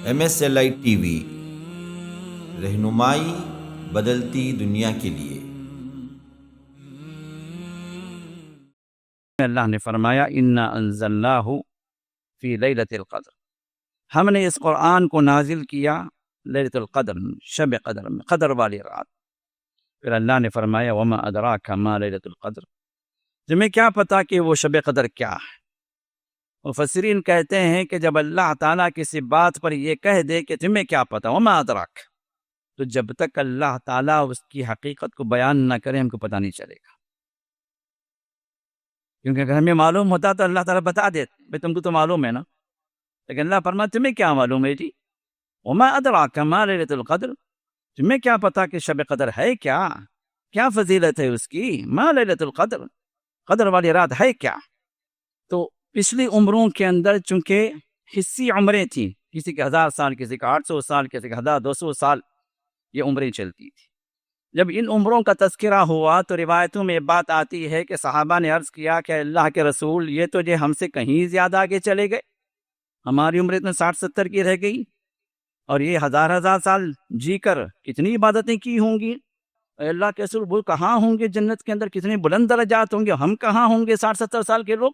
MSLI TV، رہنمائی بدلتی دنیا کے لیے۔ اللہ نے فرمایا انا انزلناہ فی لیلۃ القدر، ہم نے اس قرآن کو نازل کیا لیلۃ القدر، شب قدر میں، قدر والی رات۔ پھر اللہ نے فرمایا وما ادراک ما لیلۃ القدر، تمہیں کیا پتا کہ وہ شب قدر کیا ہے؟ مفسرین کہتے ہیں کہ جب اللہ تعالیٰ کسی بات پر یہ کہہ دے کہ تمہیں کیا پتا وما ادراک، تو جب تک اللہ تعالیٰ اس کی حقیقت کو بیان نہ کرے ہم کو پتہ نہیں چلے گا، کیونکہ اگر ہمیں معلوم ہوتا تو اللہ تعالیٰ بتا دیتے بھائی تم کو تو معلوم ہے نا، لیکن اللہ فرماتا تمہیں کیا معلوم ہے جی، وما ادراک ما لیلۃ القدر، تمہیں کیا پتا کہ شب قدر ہے کیا، کیا فضیلت ہے اس کی، ما لیلۃ القدر، قدر والی رات ہے کیا۔ تو پچھلی عمروں کے اندر چونکہ حصی عمریں تھیں، کسی کے 1000 سال، کسی کا 800 سال، کسی کا 1200 سال، یہ عمریں چلتی تھی۔ جب ان عمروں کا تذکرہ ہوا تو روایتوں میں بات آتی ہے کہ صحابہ نے عرض کیا کہ اللہ کے رسول یہ تو ہم سے کہیں زیادہ آگے چلے گئے، ہماری عمر اتنے 60-70 کی رہ گئی اور یہ 1000 سال جی کر کتنی عبادتیں کی ہوں گی، اے اللہ کے رسول وہ کہاں ہوں گے جنت کے اندر، کتنے بلند درجات ہوں گے، ہم کہاں ہوں گے 60-70 سال کے لوگ،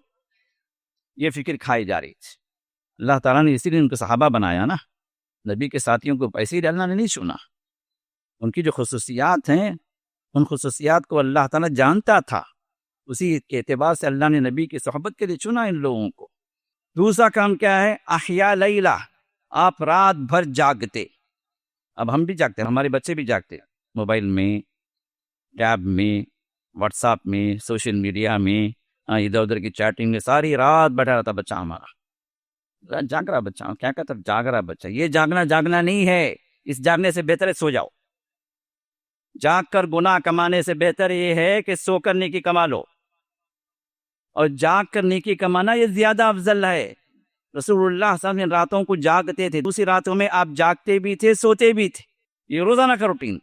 یہ فکر کھائی جا رہی تھی۔ اللہ تعالیٰ نے اسی لیے ان کو صحابہ بنایا نا، نبی کے ساتھیوں کو ایسے ہی اللہ نے نہیں چنا، ان کی جو خصوصیات ہیں ان خصوصیات کو اللہ تعالیٰ جانتا تھا، اسی کے اعتبار سے اللہ نے نبی کی صحبت کے لیے چنا ان لوگوں کو۔ دوسرا کام کیا ہے، احیا لیلہ، آپ رات بھر جاگتے۔ اب ہم بھی جاگتے ہیں، ہمارے بچے بھی جاگتے ہیں، موبائل میں، ٹیب میں، واٹس ایپ میں، سوشل میڈیا میں، ادھر ادھر کی چیٹنگ میں، ساری رات بیٹھا رہتا بچہ ہمارا، جاگ رہا بچہ، کیا کہتا جاگ رہا بچہ، یہ جاگنا نہیں ہے، اس جاگنے سے بہتر ہے سو جاؤ، جاگ کر گناہ کمانے سے بہتر یہ ہے کہ سو کر نیکی کما لو، اور جاگ کر نیکی کمانا یہ زیادہ افضل ہے۔ رسول اللہ صلی اللہ علیہ وسلم راتوں کو جاگتے تھے، دوسری راتوں میں آپ جاگتے بھی تھے سوتے بھی تھے، یہ روزانہ کا روٹین،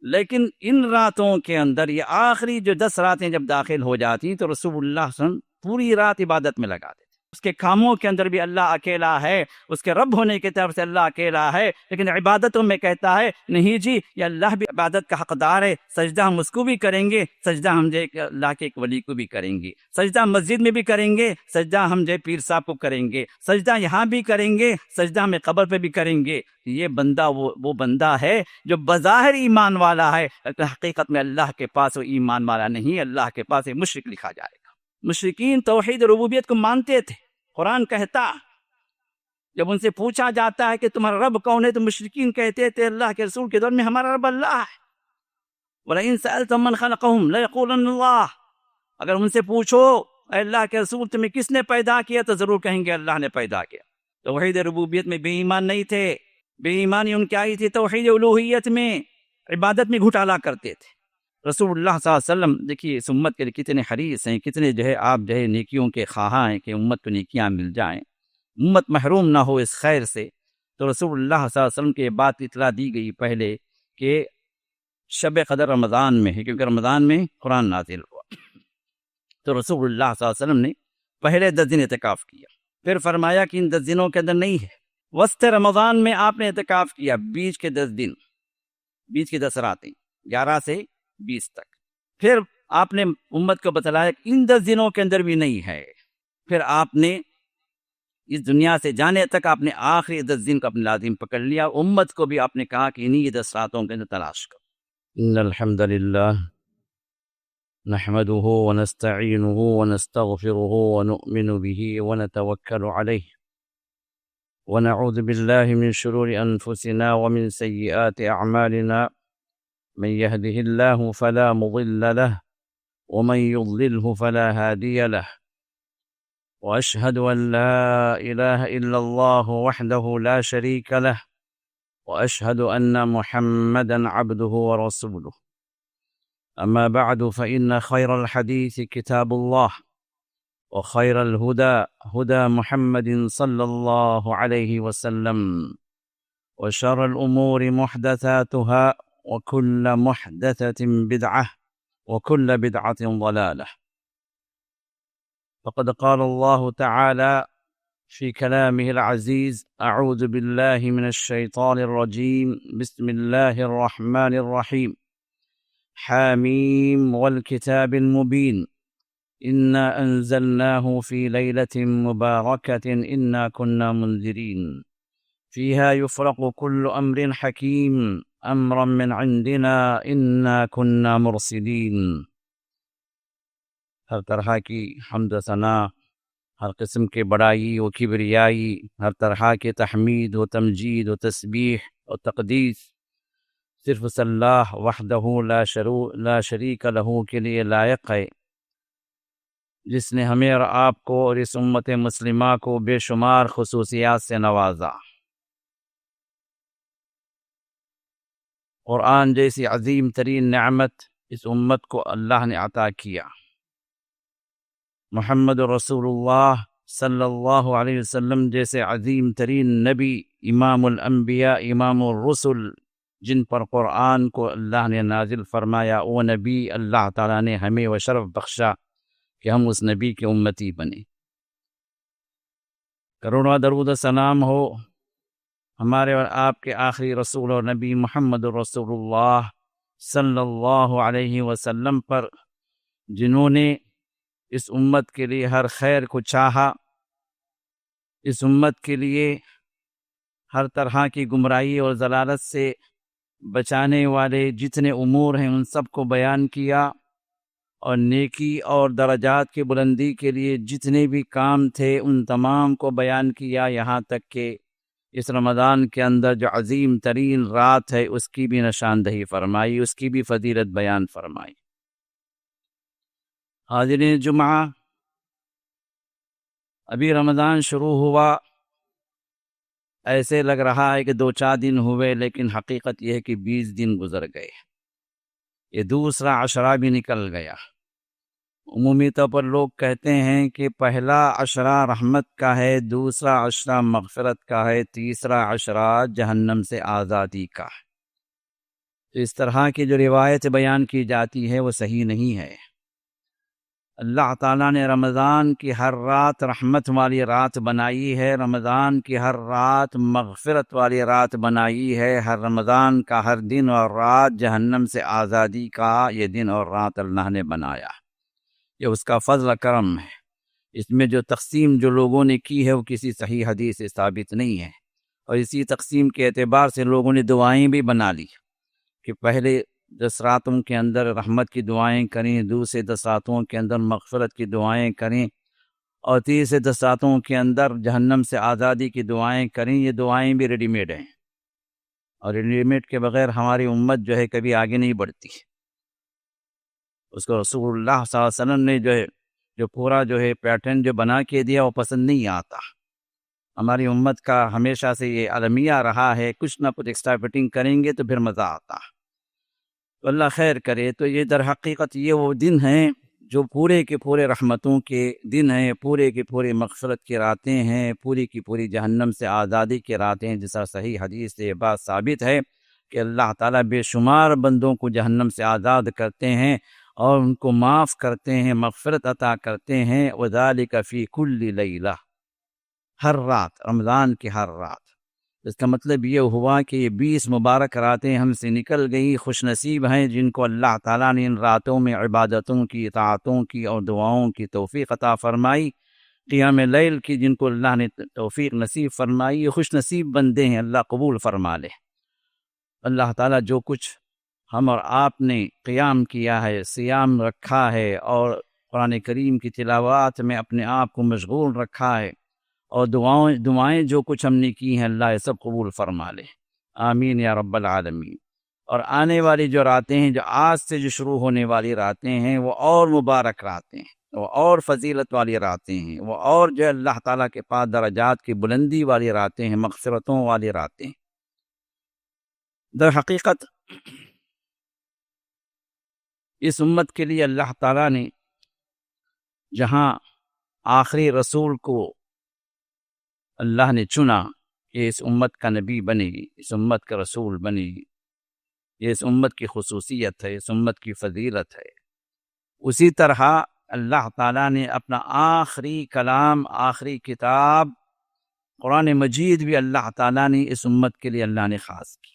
لیکن ان راتوں کے اندر یہ آخری جو 10 راتیں جب داخل ہو جاتی تو رسول اللہ صلی اللہ علیہ وسلم پوری رات عبادت میں لگا دیتے، اس کے کاموں کے اندر بھی اللہ اکیلا ہے، اس کے رب ہونے کی طرف سے اللہ اکیلا ہے، لیکن عبادتوں میں کہتا ہے نہیں جی یہ اللہ بھی عبادت کا حقدار ہے، سجدہ ہم اس کو بھی کریں گے، سجدہ ہم جو اللہ کے ایک ولی کو بھی کریں گے، سجدہ مسجد میں بھی کریں گے، سجدہ ہم جو پیر صاحب کو کریں گے، سجدہ یہاں بھی کریں گے، سجدہ ہمیں قبر پہ بھی کریں گے۔ یہ بندہ وہ بندہ ہے جو بظاہر ایمان والا ہے، لیکن حقیقت میں اللہ کے پاس وہ ایمان والا نہیں، اللہ کے پاس ایک مشرک لکھا جائے گا۔ مشرکین توحید ربوبیت کو مانتے تھے، قرآن کہتا جب ان سے پوچھا جاتا ہے کہ تمہارا رب کون ہے تو مشرکین کہتے تھے اللہ کے رسول کے دور میں ہمارا رب اللہ ہے، وَلَئِن سَأَلْتَهُم مَّنْ خَلَقَهُمْ لَيَقُولُنَّ اللَّهُ، اگر ان سے پوچھو اے اللہ کے رسول تمہیں کس نے پیدا کیا تو ضرور کہیں گے اللہ نے پیدا کیا۔ توحید ربوبیت میں بے ایمان نہیں تھے، بے ایمانی ان کی آئی تھی توحید الوہیت میں، عبادت میں گھٹالا کرتے تھے۔ رسول اللہ صلی اللہ علیہ وسلم دیکھیے اس امت کے لیے کتنے حریص ہیں، کتنے آپ نیکیوں کے خواہاں ہیں کہ امت کو نیکیاں مل جائیں، امت محروم نہ ہو اس خیر سے۔ تو رسول اللہ صلی اللہ علیہ وسلم کے بات اطلاع دی گئی پہلے کہ شب قدر رمضان میں ہے، کیونکہ رمضان میں قرآن نازل ہوا، تو رسول اللہ صلی اللہ علیہ وسلم نے پہلے 10 دن اعتکاف کیا، پھر فرمایا کہ ان 10 دنوں کے اندر نہیں ہے، وسط رمضان میں آپ نے اعتکاف کیا، بیچ کے 10 دن، بیچ کی 10 راتیں 11 سے 20 تک، پھر آپ نے امت کو بتلایا کہ ان 10 دنوں کے اندر بھی نہیں ہے، پھر آپ نے اس دنیا سے جانے تک آپ نے آخری 10 دن کو اپنے لازم پکڑ لیا، امت کو بھی آپ نے کہا کہ انہی 10 راتوں کے اندر تلاش کرو۔ ان الحمد للہ نحمده ونستعینه ونستغفره ونؤمن به ونتوکل علیہ ونعوذ بالله من شرور انفسنا ومن سیئات اعمالنا، من يهده الله فلا مضل له ومن يضلله فلا هادي له، وأشهد أن لا إله إلا الله وحده لا شريك له، وأشهد أن محمدا عبده ورسوله، أما بعد فإن خير الحديث كتاب الله، وخير الهدى هدى محمد صلى الله عليه وسلم، وشر الأمور محدثاتها، وكل محدثة بدعة، وكل بدعة ضلالة۔ فقد قال الله تعالى في كلامه العزيز. أعوذ بالله من الشيطان الرجيم. بسم الله الرحمن الرحيم. حاميم والكتاب المبين إنا أنزلناه في ليلة مباركة إنا كنا منذرين فيها يفرق كل أمر حكيم أمرا من عندنا إنا كنا مرسلين. ہر طرح کی حمد و ثنا، ہر قسم کے بڑائی و کبریائی، ہر طرح کے تحمید و تمجید و تسبیح و تقدیس صرف اس اللہ وحدہ لا شریک لہ کے لیے لائق ہے، جس نے ہمیں اور آپ کو اور اس امت مسلمہ کو بے شمار خصوصیات سے نوازا۔ قرآن جیسی عظیم ترین نعمت اس امت کو اللہ نے عطا کیا۔ محمد رسول اللہ صلی اللہ علیہ وسلم جیسے عظیم ترین نبی، امام الانبیاء، امام الرسل، جن پر قرآن کو اللہ نے نازل فرمایا، وہ نبی اللہ تعالیٰ نے ہمیں وہ شرف بخشا کہ ہم اس نبی کے امتی بنے۔ کروڑا درود و سلام ہو ہمارے اور آپ کے آخری رسول اور نبی محمد رسول اللہ صلی اللہ علیہ وسلم پر، جنہوں نے اس امت کے لیے ہر خیر کو چاہا، اس امت کے لیے ہر طرح کی گمراہی اور ضلالت سے بچانے والے جتنے امور ہیں ان سب کو بیان کیا، اور نیکی اور درجات کی بلندی کے لیے جتنے بھی کام تھے ان تمام کو بیان کیا، یہاں تک کہ اس رمضان کے اندر جو عظیم ترین رات ہے اس کی بھی نشاندہی فرمائی، اس کی بھی فضیلت بیان فرمائی۔ حاضرین جمعہ، ابھی رمضان شروع ہوا، ایسے لگ رہا ہے کہ 2-4 دن ہوئے، لیکن حقیقت یہ ہے کہ 20 دن گزر گئے، یہ دوسرا عشرہ بھی نکل گیا۔ عمومی طور پر لوگ کہتے ہیں کہ پہلا عشرہ رحمت کا ہے، دوسرا عشرہ مغفرت کا ہے، تیسرا عشرہ جہنم سے آزادی کا ہے۔ تو اس طرح کی جو روایت بیان کی جاتی ہے وہ صحیح نہیں ہے۔ اللہ تعالیٰ نے رمضان کی ہر رات رحمت والی رات بنائی ہے، رمضان کی ہر رات مغفرت والی رات بنائی ہے، ہر رمضان کا ہر دن اور رات جہنم سے آزادی کا یہ دن اور رات اللہ نے بنایا۔ یہ اس کا فضل و کرم ہے۔ اس میں جو تقسیم جو لوگوں نے کی ہے وہ کسی صحیح حدیث سے ثابت نہیں ہے، اور اسی تقسیم کے اعتبار سے لوگوں نے دعائیں بھی بنا لی کہ پہلے 10 راتوں کے اندر رحمت کی دعائیں کریں، دوسرے 10 راتوں کے اندر مغفرت کی دعائیں کریں، اور تیسرے 10 راتوں کے اندر جہنم سے آزادی کی دعائیں کریں۔ یہ دعائیں بھی ریڈی میڈ ہیں، اور ریڈی میڈ کے بغیر ہماری امت جو ہے کبھی آگے نہیں بڑھتی۔ اس کو رسول اللہ صلی اللہ علیہ وسلم نے جو پورا پیٹرن جو بنا کے دیا وہ پسند نہیں آتا۔ ہماری امت کا ہمیشہ سے یہ المیہ رہا ہے، کچھ نہ کچھ ایکسٹرا فٹنگ کریں گے تو پھر مزہ آتا۔ تو اللہ خیر کرے۔ تو یہ در حقیقت یہ وہ دن ہیں جو پورے کے پورے رحمتوں کے دن ہیں، پورے کی پورے مغفرت کی راتیں ہیں، پوری کی پوری جہنم سے آزادی کی راتیں ہیں، جس طرح صحیح حدیث سے یہ بات ثابت ہے کہ اللہ تعالیٰ بے شمار بندوں کو جہنم سے آزاد کرتے ہیں اور ان کو معاف کرتے ہیں، مغفرت عطا کرتے ہیں۔ وَذَلِكَ فِي كُلِّ لَيْلَةٍ، ہر رات، رمضان کی ہر رات۔ اس کا مطلب یہ ہوا کہ یہ 20 مبارک راتیں ہم سے نکل گئی۔ خوش نصیب ہیں جن کو اللہ تعالیٰ نے ان راتوں میں عبادتوں کی، اطاعتوں کی اور دعاؤں کی توفیق عطا فرمائی، قیام لیل کی جن کو اللہ نے توفیق نصیب فرمائی۔ یہ خوش نصیب بندے ہیں، اللہ قبول فرما لے۔ اللہ تعالیٰ جو کچھ ہم اور آپ نے قیام کیا ہے، سیام رکھا ہے، اور قرآن کریم کی تلاوات میں اپنے آپ کو مشغول رکھا ہے، اور دعائیں جو کچھ ہم نے کی ہیں، اللہ یہ سب قبول فرما لے، آمین یا رب العالمین۔ اور آنے والی جو راتیں ہیں، جو آج سے جو شروع ہونے والی راتیں ہیں، وہ اور مبارک راتیں ہیں، وہ اور فضیلت والی راتیں ہیں، وہ اور جو اللہ تعالیٰ کے پاس درجات کی بلندی والی راتیں ہیں، مغفرتوں والی راتیں ہیں۔ در حقیقت اس امت کے لیے اللہ تعالیٰ نے جہاں آخری رسول کو اللہ نے چنا کہ اس امت کا نبی بنے، اس امت کا رسول بنے، یہ اس امت کی خصوصیت ہے، اس امت کی فضیلت ہے، اسی طرح اللہ تعالیٰ نے اپنا آخری کلام، آخری کتاب قرآن مجید بھی اللہ تعالیٰ نے اس امت کے لیے اللہ نے خاص کی.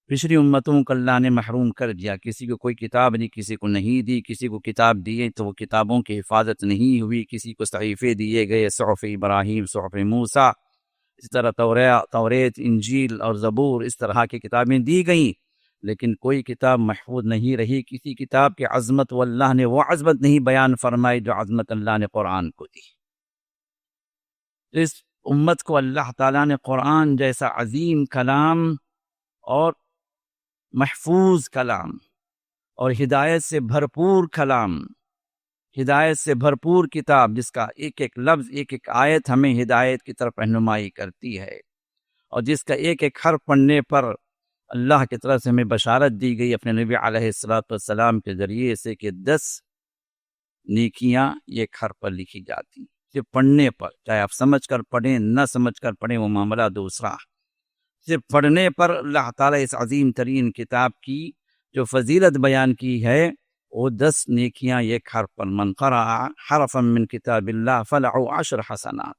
پچھلی امتوں کو اللہ نے محروم کر دیا، کسی کو کوئی کتاب نہیں، کسی کو نہیں دی، کسی کو کتاب دیے تو وہ کتابوں کی حفاظت نہیں ہوئی، کسی کو صحیفے دیے گئے، صحف ابراہیم، صحف موسیٰ، اس طرح توریت، انجیل اور زبور، اس طرح کی کتابیں دی گئیں، لیکن کوئی کتاب محفوظ نہیں رہی. کسی کتاب کی عظمت واللہ نے وہ عظمت نہیں بیان فرمائی جو عظمت اللہ نے قرآن کو دی. اس امت کو اللہ تعالیٰ نے قرآن جیسا عظیم کلام اور محفوظ کلام اور ہدایت سے بھرپور کلام، ہدایت سے بھرپور کتاب، جس کا ایک ایک لفظ، ایک ایک آیت ہمیں ہدایت کی طرف رہنمائی کرتی ہے، اور جس کا ایک ایک حرف پڑھنے پر اللہ کی طرف سے ہمیں بشارت دی گئی اپنے نبی علیہ السلام کے ذریعے سے کہ 10 نیکیاں ایک حرف پر لکھی جاتی. صرف پڑھنے پر، چاہے آپ سمجھ کر پڑھیں نہ سمجھ کر پڑھیں وہ معاملہ دوسرا، صرف پڑھنے پر اللہ تعالیٰ اس عظیم ترین کتاب کی جو فضیلت بیان کی ہے وہ 10 نیکیاں ایک حرف پر. من قرأ حرفا من کتاب اللہ فلہ 10 حسنات.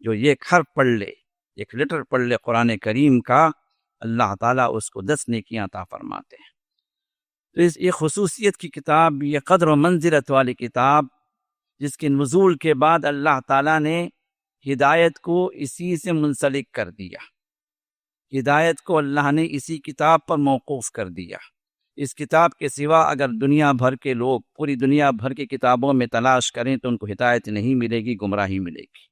جو ایک حرف پڑھ لے، ایک لیٹر پڑھ لے قرآن کریم کا، اللہ تعالیٰ اس کو 10 نیکیاں عطا فرماتے ہیں. تو یہ خصوصیت کی کتاب، یہ قدر و منزلت والی کتاب، جس کے نزول کے بعد اللہ تعالیٰ نے ہدایت کو اسی سے منسلک کر دیا، ہدایت کو اللہ نے اسی کتاب پر موقوف کر دیا. اس کتاب کے سوا اگر دنیا بھر کے لوگ پوری دنیا بھر کی کتابوں میں تلاش کریں تو ان کو ہدایت نہیں ملے گی، گمراہی ملے گی.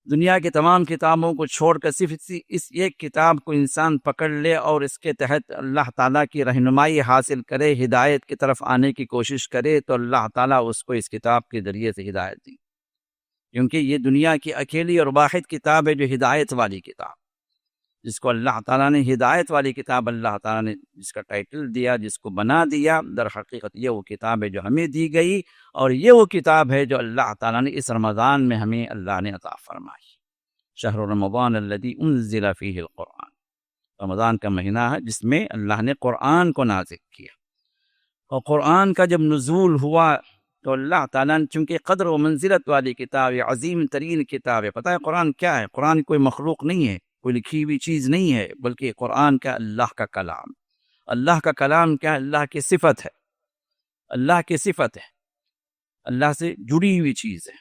دنیا کی تمام کتابوں کو چھوڑ کر صرف اس ایک کتاب کو انسان پکڑ لے اور اس کے تحت اللہ تعالیٰ کی رہنمائی حاصل کرے، ہدایت کی طرف آنے کی کوشش کرے، تو اللہ تعالیٰ اس کو اس کتاب کے ذریعے سے ہدایت دی. کیونکہ یہ دنیا کی اکیلی اور واحد کتاب ہے جو ہدایت والی کتاب، جس کو اللہ تعالیٰ نے ہدایت والی کتاب اللہ تعالیٰ نے جس کا ٹائٹل دیا، جس کو بنا دیا. در حقیقت یہ وہ کتاب ہے جو ہمیں دی گئی، اور یہ وہ کتاب ہے جو اللہ تعالیٰ نے اس رمضان میں ہمیں اللہ نے عطا فرمائی. شہر رمضان الذی انزل فیہ القرآن، رمضان کا مہینہ ہے جس میں اللہ نے قرآن کو نازل کیا. اور قرآن کا جب نزول ہوا تو اللہ تعالیٰ نے، چونکہ قدر و منزلت والی کتاب، یہ عظیم ترین کتاب ہے. پتہ ہے قرآن کیا ہے؟ قرآن کوئی مخلوق نہیں ہے، کوئی لکھی ہوئی چیز نہیں ہے، بلکہ قرآن کا اللہ کا کلام. اللہ کا کلام کیا ہے؟ اللہ کی صفت ہے، اللہ کی صفت ہے، اللہ سے جڑی ہوئی چیز ہے.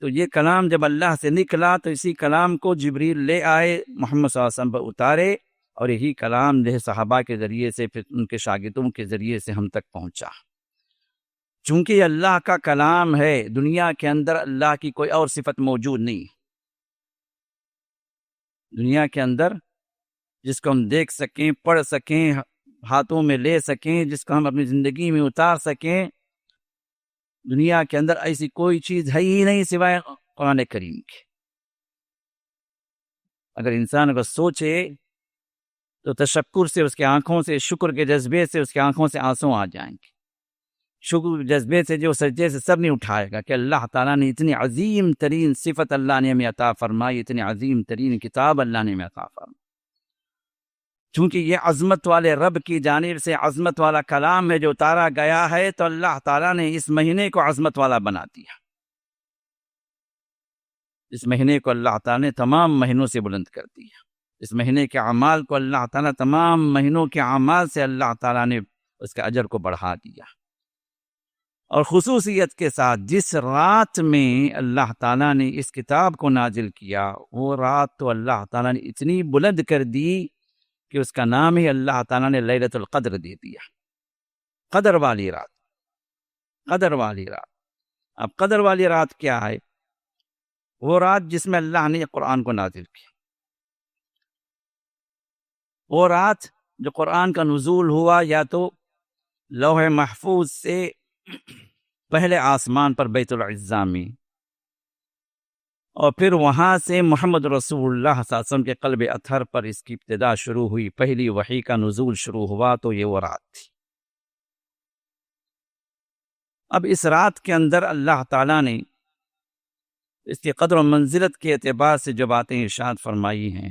تو یہ کلام جب اللہ سے نکلا تو اسی کلام کو جبریل لے آئے، محمد صلی اللہ علیہ وسلم پر اتارے، اور یہی کلام جو ہے صحابہ کے ذریعے سے، پھر ان کے شاگردوں کے ذریعے سے ہم تک پہنچا. چونکہ یہ اللہ کا کلام ہے، دنیا کے اندر اللہ کی کوئی اور صفت موجود نہیں. دنیا کے اندر جس کو ہم دیکھ سکیں، پڑھ سکیں، ہاتھوں میں لے سکیں، جس کو ہم اپنی زندگی میں اتار سکیں، دنیا کے اندر ایسی کوئی چیز ہے ہی نہیں سوائے قرآن کریم کے. اگر انسان اگر سوچے تو تشکر سے اس کے آنکھوں سے، شکر کے جذبے سے اس کے آنکھوں سے آنسو آ جائیں گے. شکر کے جذبے سے جو سجدے سے سر نہیں اٹھائے گا کہ اللہ تعالیٰ نے اتنی عظیم ترین صفت اللہ نے ہمیں عطا فرمائی، اتنی عظیم ترین کتاب اللہ نے ہمیں عطا فرمائی. چونکہ یہ عظمت والے رب کی جانب سے عظمت والا کلام ہے جو اتارا گیا ہے، تو اللہ تعالیٰ نے اس مہینے کو عظمت والا بنا دیا. اس مہینے کو اللہ تعالیٰ نے تمام مہینوں سے بلند کر دیا. اس مہینے کے اعمال کو اللہ تعالیٰ تمام مہینوں کے اعمال سے اللہ تعالیٰ نے اس کے اجر کو بڑھا دیا. اور خصوصیت کے ساتھ جس رات میں اللہ تعالیٰ نے اس کتاب کو نازل کیا، وہ رات تو اللہ تعالیٰ نے اتنی بلند کر دی کہ اس کا نام ہی اللہ تعالیٰ نے لیلۃ القدر دے دیا. قدر والی رات، قدر والی رات. اب قدر والی رات کیا ہے؟ وہ رات جس میں اللہ نے قرآن کو نازل کیا، وہ رات جو قرآن کا نزول ہوا یا تو لوح محفوظ سے پہلے آسمان پر بیت العزا میں، اور پھر وہاں سے محمد رسول اللہ صلی اللہ علیہ وسلم کے قلب اطہر پر اس کی ابتدا شروع ہوئی، پہلی وحی کا نزول شروع ہوا، تو یہ وہ رات تھی. اب اس رات کے اندر اللہ تعالیٰ نے اس کی قدر و منزلت کے اعتبار سے جو باتیں ارشاد فرمائی ہیں،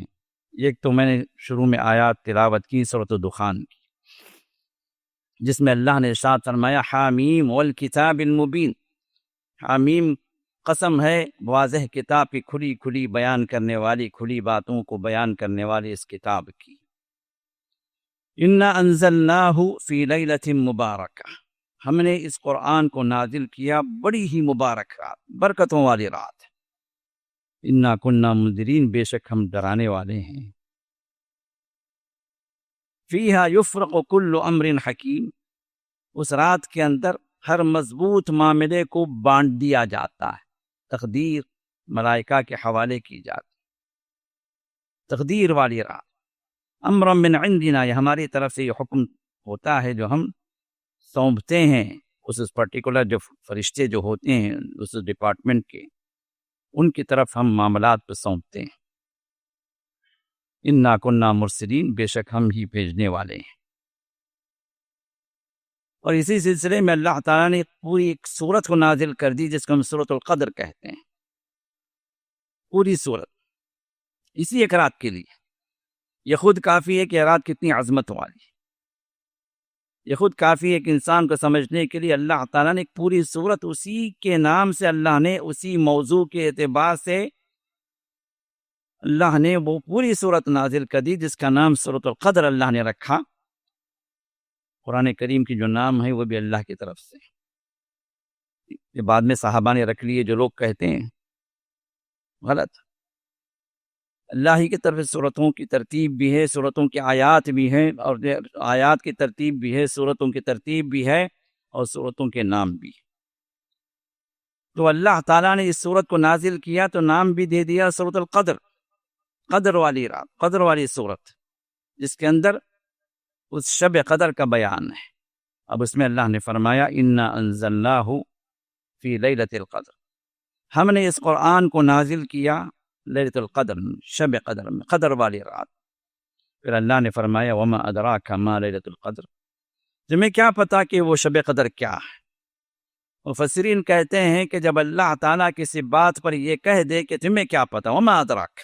ایک تو میں نے شروع میں آیات تلاوت کی سورۃ الدخان کی، جس میں اللہ نے ارشاد فرمایا حامیم والکتاب المبین. حامیم قسم ہے واضح کتاب کی کھلی کھلی بیان کرنے والی، کھلی باتوں کو بیان کرنے والی اس کتاب کی۔ انا انزلناہ فی لیلۃ مبارکہ، ہم نے اس قرآن کو نازل کیا بڑی ہی مبارک رات، برکتوں والی رات۔ انا کننا منذرین، بے شک ہم ڈرانے والے ہیں۔ فیہا یفرق کل امر حکیم، اس رات کے اندر ہر مضبوط معاملے کو بانٹ دیا جاتا ہے، تقدیر ملائکہ کے حوالے کی جاتی، تقدیر والی رات۔ امرا من عندنا، یہ ہماری طرف سے یہ حکم ہوتا ہے جو ہم سونپتے ہیں اس پرٹیکولر جو فرشتے جو ہوتے ہیں اس ڈپارٹمنٹ کے، ان کی طرف ہم معاملات پہ سونپتے ہیں۔ انا کننا مرسلین، بے شک ہم ہی بھیجنے والے ہیں۔ اور اسی سلسلے میں اللہ تعالیٰ نے پوری ایک سورت کو نازل کر دی جس کو ہم سورۃ القدر کہتے ہیں، پوری سورت اسی ایک رات کے لیے۔ یہ خود کافی ہے کہ یہ رات کتنی عظمت والی ہے، یہ خود کافی ہے کہ انسان کو سمجھنے کے لیے اللہ تعالیٰ نے ایک پوری سورت اسی کے نام سے، اللہ نے اسی موضوع کے اعتبار سے اللہ نے وہ پوری سورت نازل کر دی جس کا نام سورۃ القدر اللہ نے رکھا۔ قرآن کریم کی جو نام ہے وہ بھی اللہ کی طرف سے، یہ بعد میں صحابہ نے رکھ لیے، جو لوگ کہتے ہیں غلط۔ اللہ ہی کی طرف سے سورتوں کی ترتیب بھی ہے، سورتوں کی آیات بھی ہیں، اور آیات کی ترتیب بھی ہے، سورتوں کی ترتیب بھی ہے، اور سورتوں کے نام بھی۔ تو اللہ تعالیٰ نے اس سورت کو نازل کیا تو نام بھی دے دیا سورۃ القدر، قدر والی رات، قدر والی سورت، جس کے اندر اس شب قدر کا بیان ہے۔ اب اس میں اللہ نے فرمایا انا انزلناہ فی لیلۃ القدر، ہم نے اس قرآن کو نازل کیا لیلۃ القدر، شب قدر میں، قدر والی رات۔ پھر اللہ نے فرمایا وما ادراک ما لیلۃ القدر، تمہیں کیا پتا کہ وہ شب قدر کیا ہے؟ مفسرین کہتے ہیں کہ جب اللہ تعالیٰ کسی بات پر یہ کہہ دے کہ تمہیں کیا پتا، وما ادراک،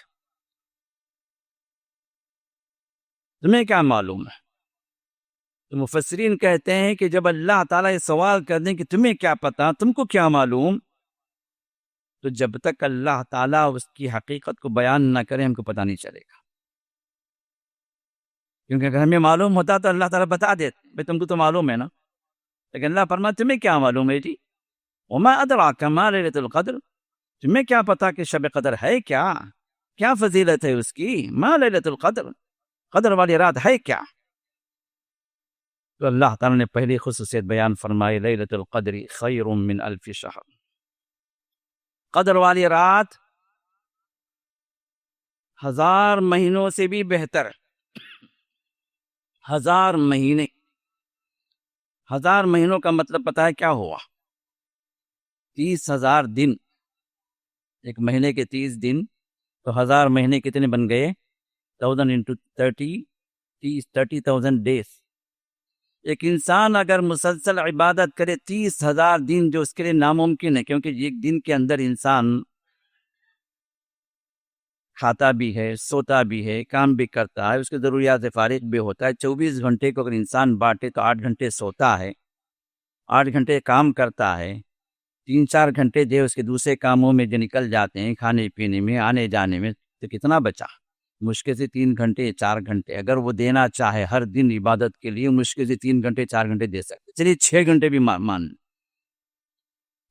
تمہیں کیا معلوم ہے، تو مفسرین کہتے ہیں کہ جب اللہ تعالیٰ یہ سوال کر دیں کہ تمہیں کیا پتا، تم کو کیا معلوم، تو جب تک اللہ تعالیٰ اس کی حقیقت کو بیان نہ کرے ہم کو پتہ نہیں چلے گا۔ کیونکہ اگر ہمیں معلوم ہوتا تو اللہ تعالیٰ بتا دیتے، بھئی تم کو تو معلوم ہے نا، لیکن اللہ فرماتا تمہیں کیا معلوم ہے جی، وما ادراک ما لیلۃ القدر، تمہیں کیا پتا کہ شب قدر ہے کیا، کیا فضیلت ہے اس کی، ما لیلۃ القدر، قدر والی رات ہے کیا؟ تو اللہ تعالیٰ نے پہلی خصوصیت بیان فرمائی لیلۃ القدر خیر من الف شہر، قدر والی رات 1000 مہینوں سے بھی بہتر، 1000 مہینے، 1000 مہینوں کا مطلب پتہ ہے کیا ہوا؟ 30,000 دن، ایک مہینے کے 30 دن، تو 1000 مہینے کتنے بن گئے؟ 1000 into 30,000 ڈیز۔ ایک انسان اگر مسلسل عبادت کرے 30,000 دن، جو اس کے لیے ناممکن ہے، کیونکہ ایک دن کے اندر انسان کھاتا بھی ہے، سوتا بھی ہے، کام بھی کرتا ہے، اس کے ضروریات سے فارغ بھی ہوتا ہے۔ 24 گھنٹے کو اگر انسان بانٹے تو 8 گھنٹے سوتا ہے، 8 گھنٹے کام کرتا ہے، 3-4 گھنٹے جو اس کے دوسرے کاموں میں جو نکل جاتے ہیں، کھانے پینے میں، آنے جانے میں، تو کتنا بچا؟ مشکل سے 3 گھنٹے 4 گھنٹے اگر وہ دینا چاہے ہر دن عبادت کے لیے، مشکل سے 3 گھنٹے 4 گھنٹے دے سکتے، چلیے 6 گھنٹے بھی مان،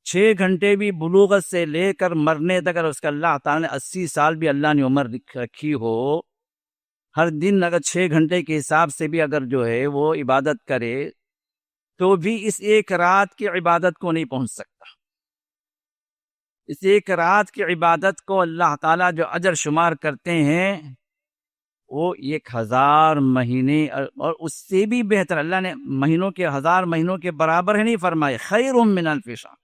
6 گھنٹے بھی بلوغت سے لے کر مرنے تک، اگر اس کا اللہ تعالیٰ نے 80 سال بھی اللہ نے عمر رکھی ہو، ہر دن اگر 6 گھنٹے کے حساب سے بھی اگر جو ہے وہ عبادت کرے تو بھی اس ایک رات کی عبادت کو نہیں پہنچ سکتا۔ اس ایک رات کی عبادت کو اللہ تعالیٰ جو اجر شمار کرتے ہیں وہ 1000 مہینے اور اس سے بھی بہتر، اللہ نے مہینوں کے 1000 مہینوں کے برابر ہے نہیں فرمائے، خیر من الف شہر،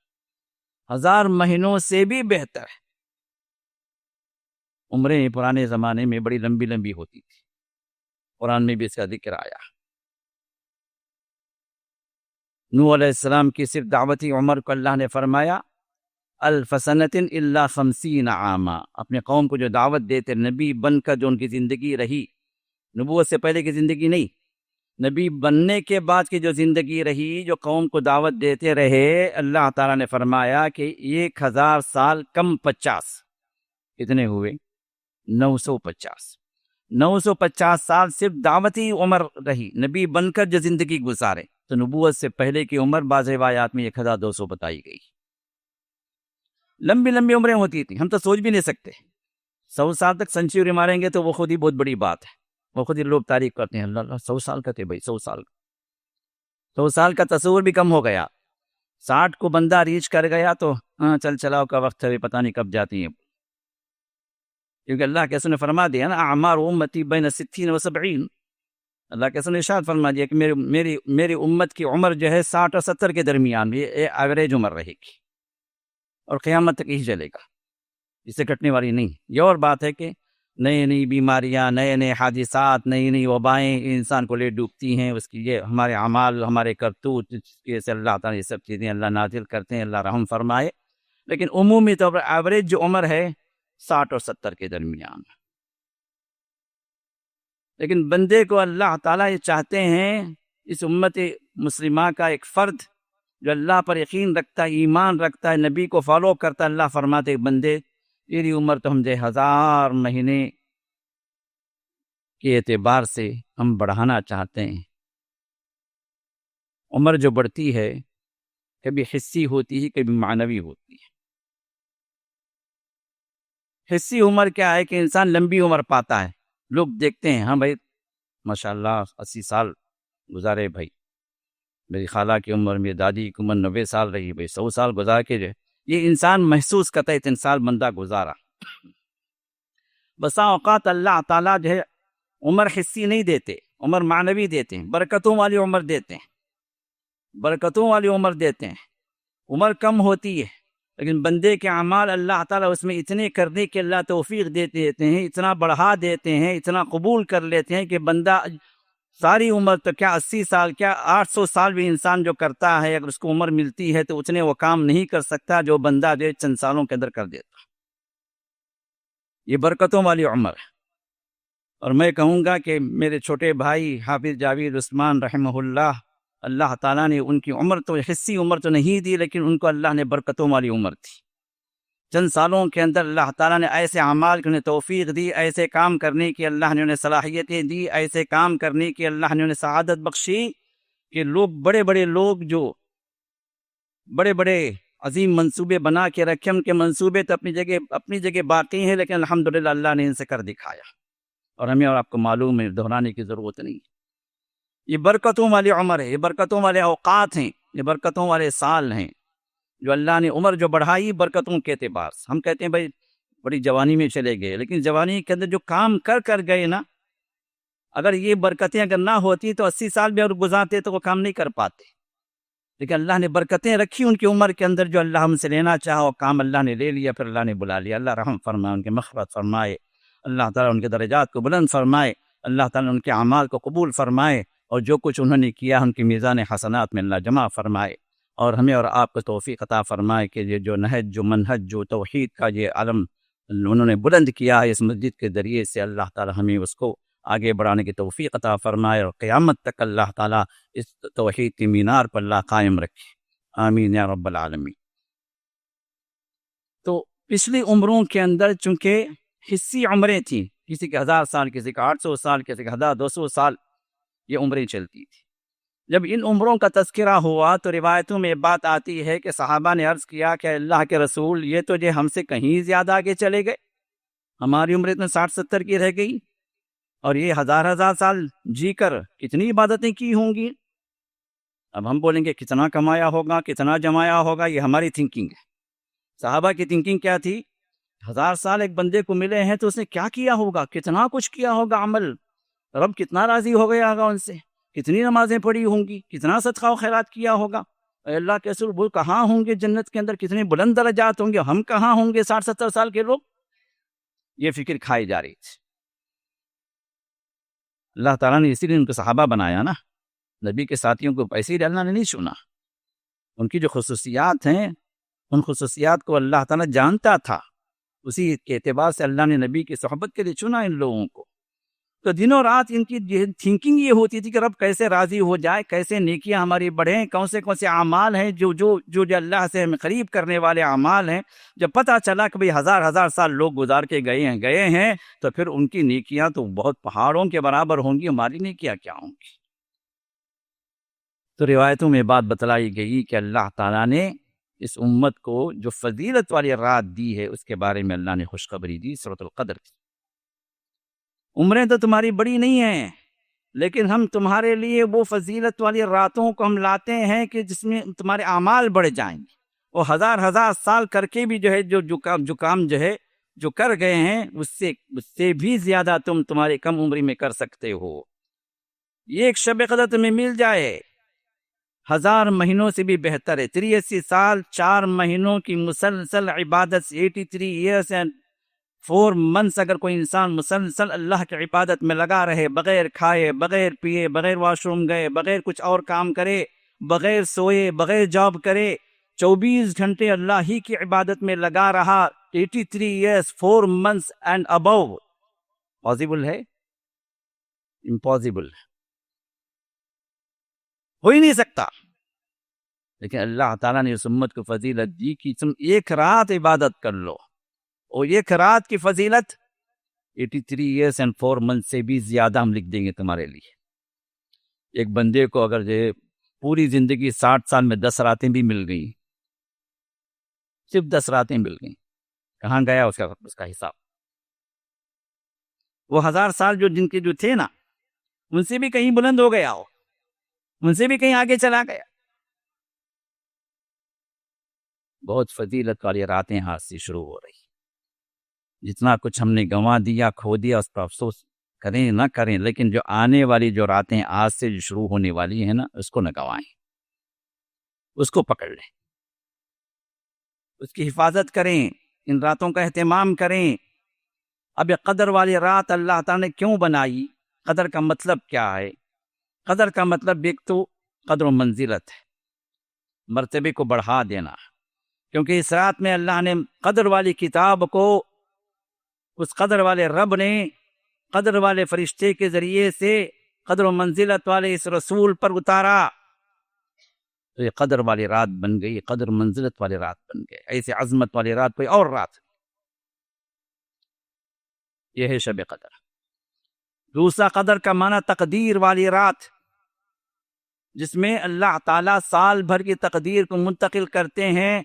1000 مہینوں سے بھی بہتر ہے۔ عمریں پرانے زمانے میں بڑی لمبی لمبی ہوتی تھی، قرآن میں بھی اس کا ذکر آیا۔ نوح علیہ السلام کی صرف دعوتی عمر کو اللہ نے فرمایا الف سنۃ الا 50 عاما، اپنے قوم کو جو دعوت دیتے نبی بن کر جو ان کی زندگی رہی، نبوت سے پہلے کی زندگی نہیں، نبی بننے کے بعد کی جو زندگی رہی، جو قوم کو دعوت دیتے رہے، اللہ تعالیٰ نے فرمایا کہ 1000 سال کم 50 کتنے ہوئے؟ 950 950 سال صرف دعوتی عمر رہی، نبی بن کر جو زندگی گزارے۔ تو نبوت سے پہلے کی عمر بعض روایات میں 1200 بتائی گئی۔ لمبی لمبی عمریں ہوتی تھیں، ہم تو سوچ بھی نہیں سکتے۔ 100 سال تک سنچری ماریں گے تو وہ خود ہی بہت بڑی بات ہے، وہ خود ہی لوگ تعریف کرتے ہیں، اللہ اللہ 100 سال کا تھے بھائی، 100 سال 100 سال کا تصور بھی کم ہو گیا۔ 60 کو بندہ ریچ کر گیا تو ہاں چل چلاؤ کا وقت ہے، پتہ نہیں کب جاتی ہیں، کیونکہ اللہ کے رسول نے فرما دیا نا، اعمار امتی بین 60 و 70۔ اللہ کے رسول نے ارشاد فرما دیا کہ میری امت کی عمر جو ہے 60 اور 70 کے درمیان، یہ ایوریج عمر رہے گی اور قیامت تک ہی چلے گا، اس سے کٹنے والی نہیں۔ یہ اور بات ہے کہ نئی نئی بیماریاں، نئے نئے حادثات، نئی نئی وبائیں انسان کو لے ڈوبتی ہیں، اس کی یہ ہمارے اعمال، ہمارے کرتوت کی سے اللہ تعالیٰ یہ سب چیزیں اللہ نازل کرتے ہیں، اللہ رحم فرمائے۔ لیکن عمومی طور پر ایوریج جو عمر ہے 60 اور 70 کے درمیان۔ لیکن بندے کو اللہ تعالیٰ یہ چاہتے ہیں، اس امت مسلمہ کا ایک فرد جو اللہ پر یقین رکھتا ہے، ایمان رکھتا ہے، نبی کو فالو کرتا ہے، اللہ فرماتے ہیں بندے تیری عمر تو ہم 1000 مہینے کے اعتبار سے ہم بڑھانا چاہتے ہیں۔ عمر جو بڑھتی ہے کبھی حسی ہوتی ہے، کبھی معنوی ہوتی ہے۔ حسی عمر کیا ہے کہ انسان لمبی عمر پاتا ہے، لوگ دیکھتے ہیں ہاں بھائی ماشاءاللہ 80 سال گزارے بھائی، میری خالہ کی عمر، میری دادی کی عمر 90 سال رہی بھائی، 100 سال گزار کے جو یہ انسان محسوس کرتا ہے 3 سال بندہ گزارا۔ بسا اوقات اللہ تعالیٰ جو ہے عمر حسی نہیں دیتے، عمر معنوی دیتے ہیں، برکتوں والی عمر دیتے ہیں، برکتوں والی عمر دیتے ہیں۔ عمر کم ہوتی ہے لیکن بندے کے اعمال اللہ تعالیٰ اس میں اتنے کرنے کے اللہ توفیق دیتے ہیں، اتنا بڑھا دیتے ہیں، اتنا قبول کر لیتے ہیں کہ بندہ ساری عمر تو کیا 80 سال کیا 800 سال بھی انسان جو کرتا ہے، اگر اس کو عمر ملتی ہے تو اتنے وہ کام نہیں کر سکتا جو بندہ جو چند سالوں کے اندر کر دیتا۔ یہ برکتوں والی عمر ہے۔ اور میں کہوں گا کہ میرے چھوٹے بھائی حافظ جاوید عثمان رحمہ اللہ تعالیٰ نے ان کی عمر تو حسی عمر تو نہیں دی، لیکن ان کو اللہ نے برکتوں والی عمر دی۔ چند سالوں کے اندر اللہ تعالیٰ نے ایسے اعمال کی انہیں توفیق دی، ایسے کام کرنے کی اللہ نے انہیں صلاحیتیں دی، ایسے کام کرنے کی اللہ نے انہیں سعادت بخشی کہ لوگ بڑے بڑے لوگ جو بڑے بڑے عظیم منصوبے بنا کے رکھے، ان کے منصوبے تو اپنی جگہ باقی ہیں، لیکن الحمدللہ اللہ نے ان سے کر دکھایا، اور ہمیں اور آپ کو معلوم ہے، دہرانے کی ضرورت نہیں۔ یہ برکتوں والی عمر ہے، یہ برکتوں والے اوقات ہیں، یہ برکتوں والے سال ہیں جو اللہ نے عمر جو بڑھائی برکتوں کے اعتبار سے۔ ہم کہتے ہیں بھائی بڑی جوانی میں چلے گئے، لیکن جوانی کے اندر جو کام کر گئے نا، اگر یہ برکتیں اگر نہ ہوتی تو 80 سال بھی اور گزارتے تو وہ کام نہیں کر پاتے، لیکن اللہ نے برکتیں رکھی ان کی عمر کے اندر، جو اللہ ہم سے لینا چاہا وہ کام اللہ نے لے لیا، پھر اللہ نے بلا لیا۔ اللہ رحم فرمائے، ان کے مغفرت فرمائے، اللہ تعالیٰ ان کے درجات کو بلند فرمائے، اللہ تعالیٰ ان کے اعمال کو قبول فرمائے، اور جو کچھ انہوں نے کیا ان کی میزان حسنات میں اللہ جمع فرمائے، اور ہمیں اور آپ کو توفیق عطا فرمائے کہ یہ جو نہج، جو منہج، جو توحید کا یہ علم انہوں نے بلند کیا ہے اس مسجد کے ذریعے سے، اللہ تعالیٰ ہمیں اس کو آگے بڑھانے کی توفیق عطا فرمائے، اور قیامت تک اللہ تعالیٰ اس توحید کی مینار پر اللہ قائم رکھے، آمین یا رب العالمین۔ تو پچھلی عمروں کے اندر چونکہ حصی عمریں تھیں، کسی کے 1000 سال، کسی کا 800 سال، کسی کا 1200 سال یہ عمریں چلتی تھی۔ جب ان عمروں کا تذکرہ ہوا تو روایتوں میں بات آتی ہے کہ صحابہ نے عرض کیا کہ اللہ کے رسول یہ تو جو ہم سے کہیں زیادہ آگے چلے گئے، ہماری عمر اتنے 60-70 کی رہ گئی، اور یہ ہزار سال جی کر کتنی عبادتیں کی ہوں گی۔ اب ہم بولیں گے کتنا کمایا ہوگا، کتنا جمایا ہوگا، یہ ہماری تھنکنگ ہے۔ صحابہ کی تھنکنگ کیا تھی؟ 1000 سال ایک بندے کو ملے ہیں تو اس نے کیا کیا ہوگا، کتنا کچھ کیا ہوگا عمل، رب کتنا راضی ہو گیا ہوگا ان سے، کتنی نمازیں پڑھی ہوں گی، کتنا صدقہ و خیرات کیا ہوگا، اے اللہ کے رسول وہ کہاں ہوں گے جنت کے اندر، کتنے بلند درجات ہوں گے، ہم کہاں ہوں گے 60-70 سال کے لوگ۔ یہ فکر کھائی جا رہی تھی۔ اللہ تعالیٰ نے اسی لیے ان کو صحابہ بنایا نا، نبی کے ساتھیوں کو ایسے ہی اللہ نے نہیں چنا، ان کی جو خصوصیات ہیں ان خصوصیات کو اللہ تعالیٰ جانتا تھا، اسی کے اعتبار سے اللہ نے نبی کی صحبت کے لیے چنا ان لوگوں کو۔ تو دنوں رات ان کی تھنکنگ یہ ہوتی تھی کہ رب کیسے راضی ہو جائے، کیسے نیکیاں ہماری بڑھیں، کون سے اعمال ہیں جو اللہ سے ہمیں قریب کرنے والے اعمال ہیں۔ جب پتہ چلا کہ بھئی ہزار سال لوگ گزار کے گئے ہیں تو پھر ان کی نیکیاں تو بہت پہاڑوں کے برابر ہوں گی، ہماری نیکیاں کیا ہوں گی؟ تو روایتوں میں بات بتلائی گئی کہ اللہ تعالیٰ نے اس امت کو جو فضیلت والی رات دی ہے اس کے بارے میں اللہ نے خوشخبری دی سورۃ القدر کی۔ عمریں تو تمہاری بڑی نہیں ہیں، لیکن ہم تمہارے لیے وہ فضیلت والی راتوں کو ہم لاتے ہیں کہ جس میں تمہارے اعمال بڑھ جائیں گے۔ وہ ہزار سال کر کے بھی جو ہے جو کام جو ہے جو کر گئے ہیں اس سے بھی زیادہ تمہاری کم عمری میں کر سکتے ہو۔ یہ ایک شب قدر تمہیں مل جائے 1000 مہینوں سے بھی بہتر ہے۔ 83 سال 4 مہینوں کی مسلسل عبادت، 83 years and 4 months اگر کوئی انسان مسلسل اللہ کی عبادت میں لگا رہے، بغیر کھائے، بغیر پیے، بغیر واش روم گئے، بغیر کچھ اور کام کرے، بغیر سوئے، بغیر جاب کرے، 24 گھنٹے اللہ ہی کی عبادت میں لگا رہا، 83 years 4 months and above، possible ہے؟ امپاسبل، ہو ہی نہیں سکتا۔ لیکن اللہ تعالیٰ نے اس امت کو فضیلت دی کہ تم ایک رات عبادت کر لو، اور ایک رات کی فضیلت 83 years and 4 months سے بھی زیادہ ہم لکھ دیں گے تمہارے لیے۔ ایک بندے کو اگر جو پوری زندگی 60 سال میں 10 راتیں بھی مل گئی، صرف 10 راتیں مل گئیں، کہاں گیا اس کا حساب؟ وہ 1000 سال جن کے جو تھے نا، ان سے بھی کہیں بلند ہو گیا ہو، ان سے بھی کہیں آگے چلا گیا۔ بہت فضیلت والی راتیں ہاتھ سے شروع ہو رہی۔ جتنا کچھ ہم نے گنوا دیا، کھو دیا، اس پر افسوس کریں نہ کریں، لیکن جو آنے والی جو راتیں آج سے جو شروع ہونے والی ہیں نا، اس کو نہ گنوائیں، اس کو پکڑ لیں، اس کی حفاظت کریں، ان راتوں کا اہتمام کریں۔ اب یہ قدر والی رات اللہ تعالیٰ نے کیوں بنائی؟ قدر کا مطلب کیا ہے؟ قدر کا مطلب ایک تو قدر و منزلت ہے، مرتبے کو بڑھا دینا، کیونکہ اس رات میں اللہ نے قدر والی کتاب کو اس قدر والے رب نے قدر والے فرشتے کے ذریعے سے قدر و منزلت والے اس رسول پر اتارا، تو یہ قدر والی رات بن گئی، قدر و منزلت والی رات بن گئی۔ ایسے عظمت والی رات کوئی اور رات، یہ ہے شب قدر۔ دوسرا قدر کا معنی تقدیر والی رات، جس میں اللہ تعالیٰ سال بھر کی تقدیر کو منتقل کرتے ہیں،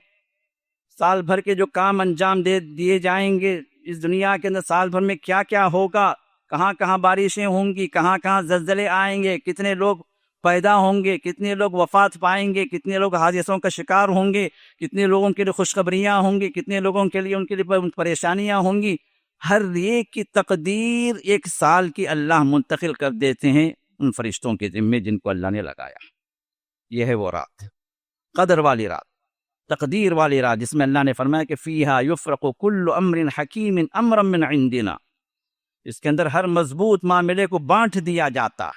سال بھر کے جو کام انجام دیے جائیں گے اس دنیا کے اندر، سال بھر میں کیا کیا ہوگا، کہاں کہاں بارشیں ہوں گی، کہاں کہاں زلزلے آئیں گے، کتنے لوگ پیدا ہوں گے، کتنے لوگ وفات پائیں گے، کتنے لوگ حادثوں کا شکار ہوں گے، کتنے لوگوں کے لیے خوشخبریاں ہوں گی، کتنے لوگوں کے لیے ان کے لیے پریشانیاں ہوں گی۔ ہر ایک کی تقدیر 1 سال کی اللہ منتقل کر دیتے ہیں ان فرشتوں کے ذمے جن کو اللہ نے لگایا۔ یہ ہے وہ رات، قدر والی رات، تقدیر والی رات، جس میں اللہ نے فرمایا کہ فیہا یفرق کل امر حکیم امرا من عندنا، اس کے اندر ہر مضبوط معاملے کو بانٹ دیا جاتا،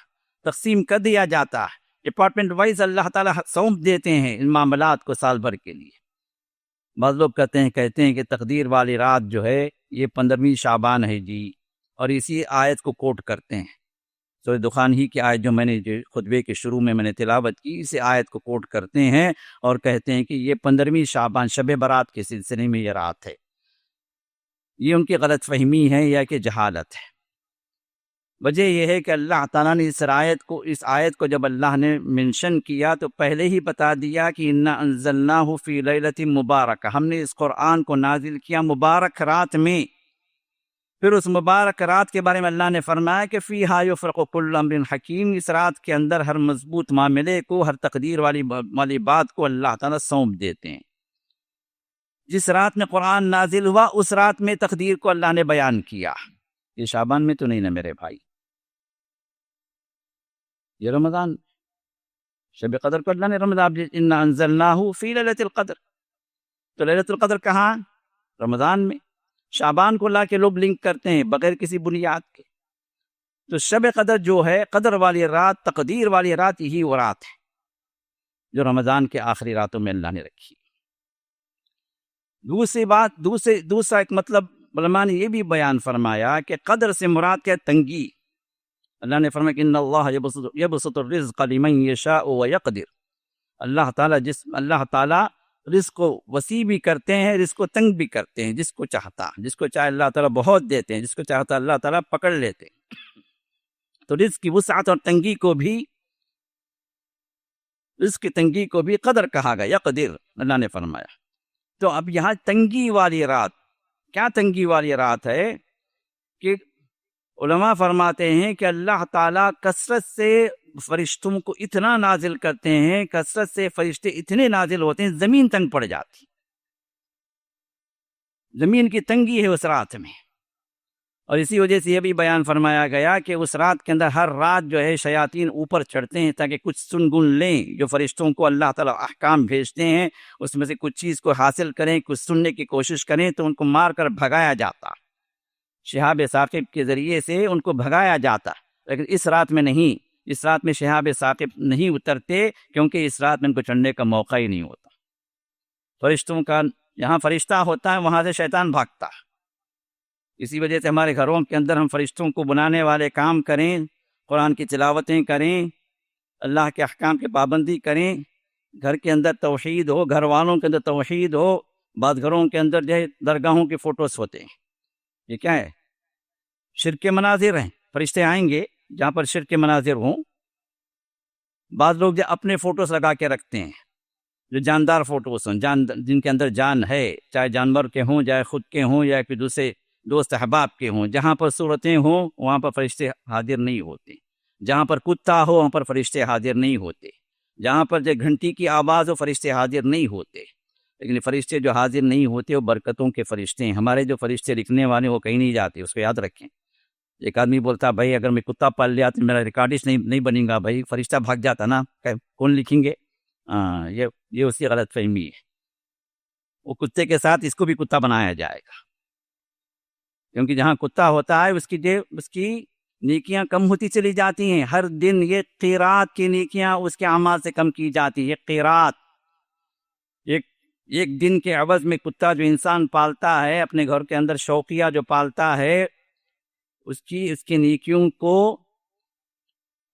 تقسیم کر دیا جاتا، ڈپارٹمنٹ وائز اللہ تعالیٰ سونپ دیتے ہیں ان معاملات کو سال بھر کے لیے۔ بعض لوگ کہتے ہیں کہ تقدیر والی رات جو ہے یہ 15ویں شعبان ہے جی، اور اسی آیت کو کوٹ کرتے ہیں، سورہ دخان ہی کی آیت جو میں نے خطبے کے شروع میں نے تلاوت کی، اسی آیت کو کوٹ کرتے ہیں اور کہتے ہیں کہ یہ 15ویں شعبان شب برات کے سلسلے میں یہ رات ہے۔ یہ ان کی غلط فہمی ہے یا کہ جہالت ہے۔ وجہ یہ ہے کہ اللہ تعالیٰ نے اس آیت کو جب اللہ نے منشن کیا تو پہلے ہی بتا دیا کہ انا انزلناہ فی لیلۃ مبارکہ، ہم نے اس قرآن کو نازل کیا مبارک رات میں۔ پھر اس مبارک رات کے بارے میں اللہ نے فرمایا کہ فیہا یفرق کل امر حکیم، اس رات کے اندر ہر مضبوط معاملے کو، ہر تقدیر والی بات کو اللہ تعالیٰ سونپ دیتے ہیں۔ جس رات میں قرآن نازل ہوا اس رات میں تقدیر کو اللہ نے بیان کیا۔ یہ شعبان میں تو نہیں نا میرے بھائی، یہ رمضان، شب قدر کو اللہ نے رمضان انا انزلناہ فی لیلۃ القدر، تو لیلۃ القدر کہاں؟ رمضان میں۔ شعبان کو لا کے لوگ لنک کرتے ہیں بغیر کسی بنیاد کے۔ تو شب قدر جو ہے، قدر والی رات، تقدیر والی رات، یہی وہ رات ہے جو رمضان کے آخری راتوں میں اللہ نے رکھی۔ دوسرا ایک مطلب علماء نے یہ بھی بیان فرمایا کہ قدر سے مراد کیا؟ تنگی، اللہ نے فرمایا کہ ان اللہ یبسط الرزق لمن یشاء ویقدر، اللہ تعالیٰ رزق کو وسیع بھی کرتے ہیں، رزق کو تنگ بھی کرتے ہیں، جس کو چاہتا، جس کو چاہے اللہ تعالیٰ بہت دیتے ہیں، جس کو چاہتا اللہ تعالیٰ پکڑ لیتے ہیں۔ تو رزق کی وسعت اور تنگی کو بھی، رزق کی تنگی کو بھی قدر کہا گیا، یقدر اللہ نے فرمایا۔ تو اب یہاں تنگی والی رات، کیا تنگی والی رات ہے کہ علماء فرماتے ہیں کہ اللہ تعالیٰ کثرت سے فرشتوں کو اتنا نازل کرتے ہیں، کثرت سے فرشتے اتنے نازل ہوتے ہیں، زمین تنگ پڑ جاتی، زمین کی تنگی ہے اس رات میں۔ اور اسی وجہ سے یہ بھی بیان فرمایا گیا کہ اس رات کے اندر ہر رات جو ہے شیاطین اوپر چڑھتے ہیں تاکہ کچھ سن گن لیں، جو فرشتوں کو اللہ تعالیٰ احکام بھیجتے ہیں اس میں سے کچھ چیز کو حاصل کریں، کچھ سننے کی کوشش کریں، تو ان کو مار کر بھگایا جاتا، شہاب ثاقب کے ذریعے سے ان کو بھگایا جاتا۔ لیکن اس رات میں نہیں، اس رات میں شہاب ثاقب نہیں اترتے، کیونکہ اس رات میں ان کو چڑھنے کا موقع ہی نہیں ہوتا۔ فرشتوں کا جہاں فرشتہ ہوتا ہے وہاں سے شیطان بھاگتا ہے۔ اسی وجہ سے ہمارے گھروں کے اندر ہم فرشتوں کو بنانے والے کام کریں، قرآن کی تلاوتیں کریں، اللہ کے احکام کی پابندی کریں، گھر کے اندر توحید ہو، گھر والوں کے اندر توحید ہو۔ بعض گھروں کے اندر جو ہے درگاہوں کے فوٹوز ہوتے ہیں، یہ کیا ہے؟ شرک کے مناظر ہیں۔ فرشتے آئیں گے جہاں پر شرک کے مناظر ہوں۔ بعض لوگ جو اپنے فوٹوز لگا کے رکھتے ہیں، جو جاندار فوٹوز ہوں، جن کے اندر جان ہے، چاہے جانور کے ہوں، چاہے خود کے ہوں، یا کوئی دوسرے دوست احباب کے ہوں۔ جہاں پر صورتیں ہوں وہاں پر فرشتے حاضر نہیں ہوتے، جہاں پر کتا ہو وہاں پر فرشتے حاضر نہیں ہوتے، جہاں پر جو گھنٹی کی آواز ہو فرشتے حاضر نہیں ہوتے۔ لیکن فرشتے جو حاضر نہیں ہوتے وہ برکتوں کے فرشتے ہیں۔ ہمارے جو فرشتے لکھنے والے وہ کہیں نہیں جاتے، اس کو یاد رکھیں۔ ایک آدمی بولتا بھائی اگر میں کتا پال لیا تو میرا ریکارڈسٹ نہیں بنے گا، بھائی فرشتہ بھاگ جاتا نا، کون لکھیں گے؟ یہ اس کی غلط فہمی ہے۔ وہ کتے کے ساتھ اس کو بھی کتا بنایا جائے گا، کیونکہ جہاں کتا ہوتا ہے اس کی نیکیاں کم ہوتی چلی جاتی ہیں۔ ہر دن یہ قیرات کی نیکیاں اس کے اعمال سے کم کی جاتی ہے۔ قیرات، ایک دن کے عوض میں کتا جو انسان پالتا ہے اپنے گھر کے اندر، شوقیہ جو پالتا ہے، اس کی نیکیوں کو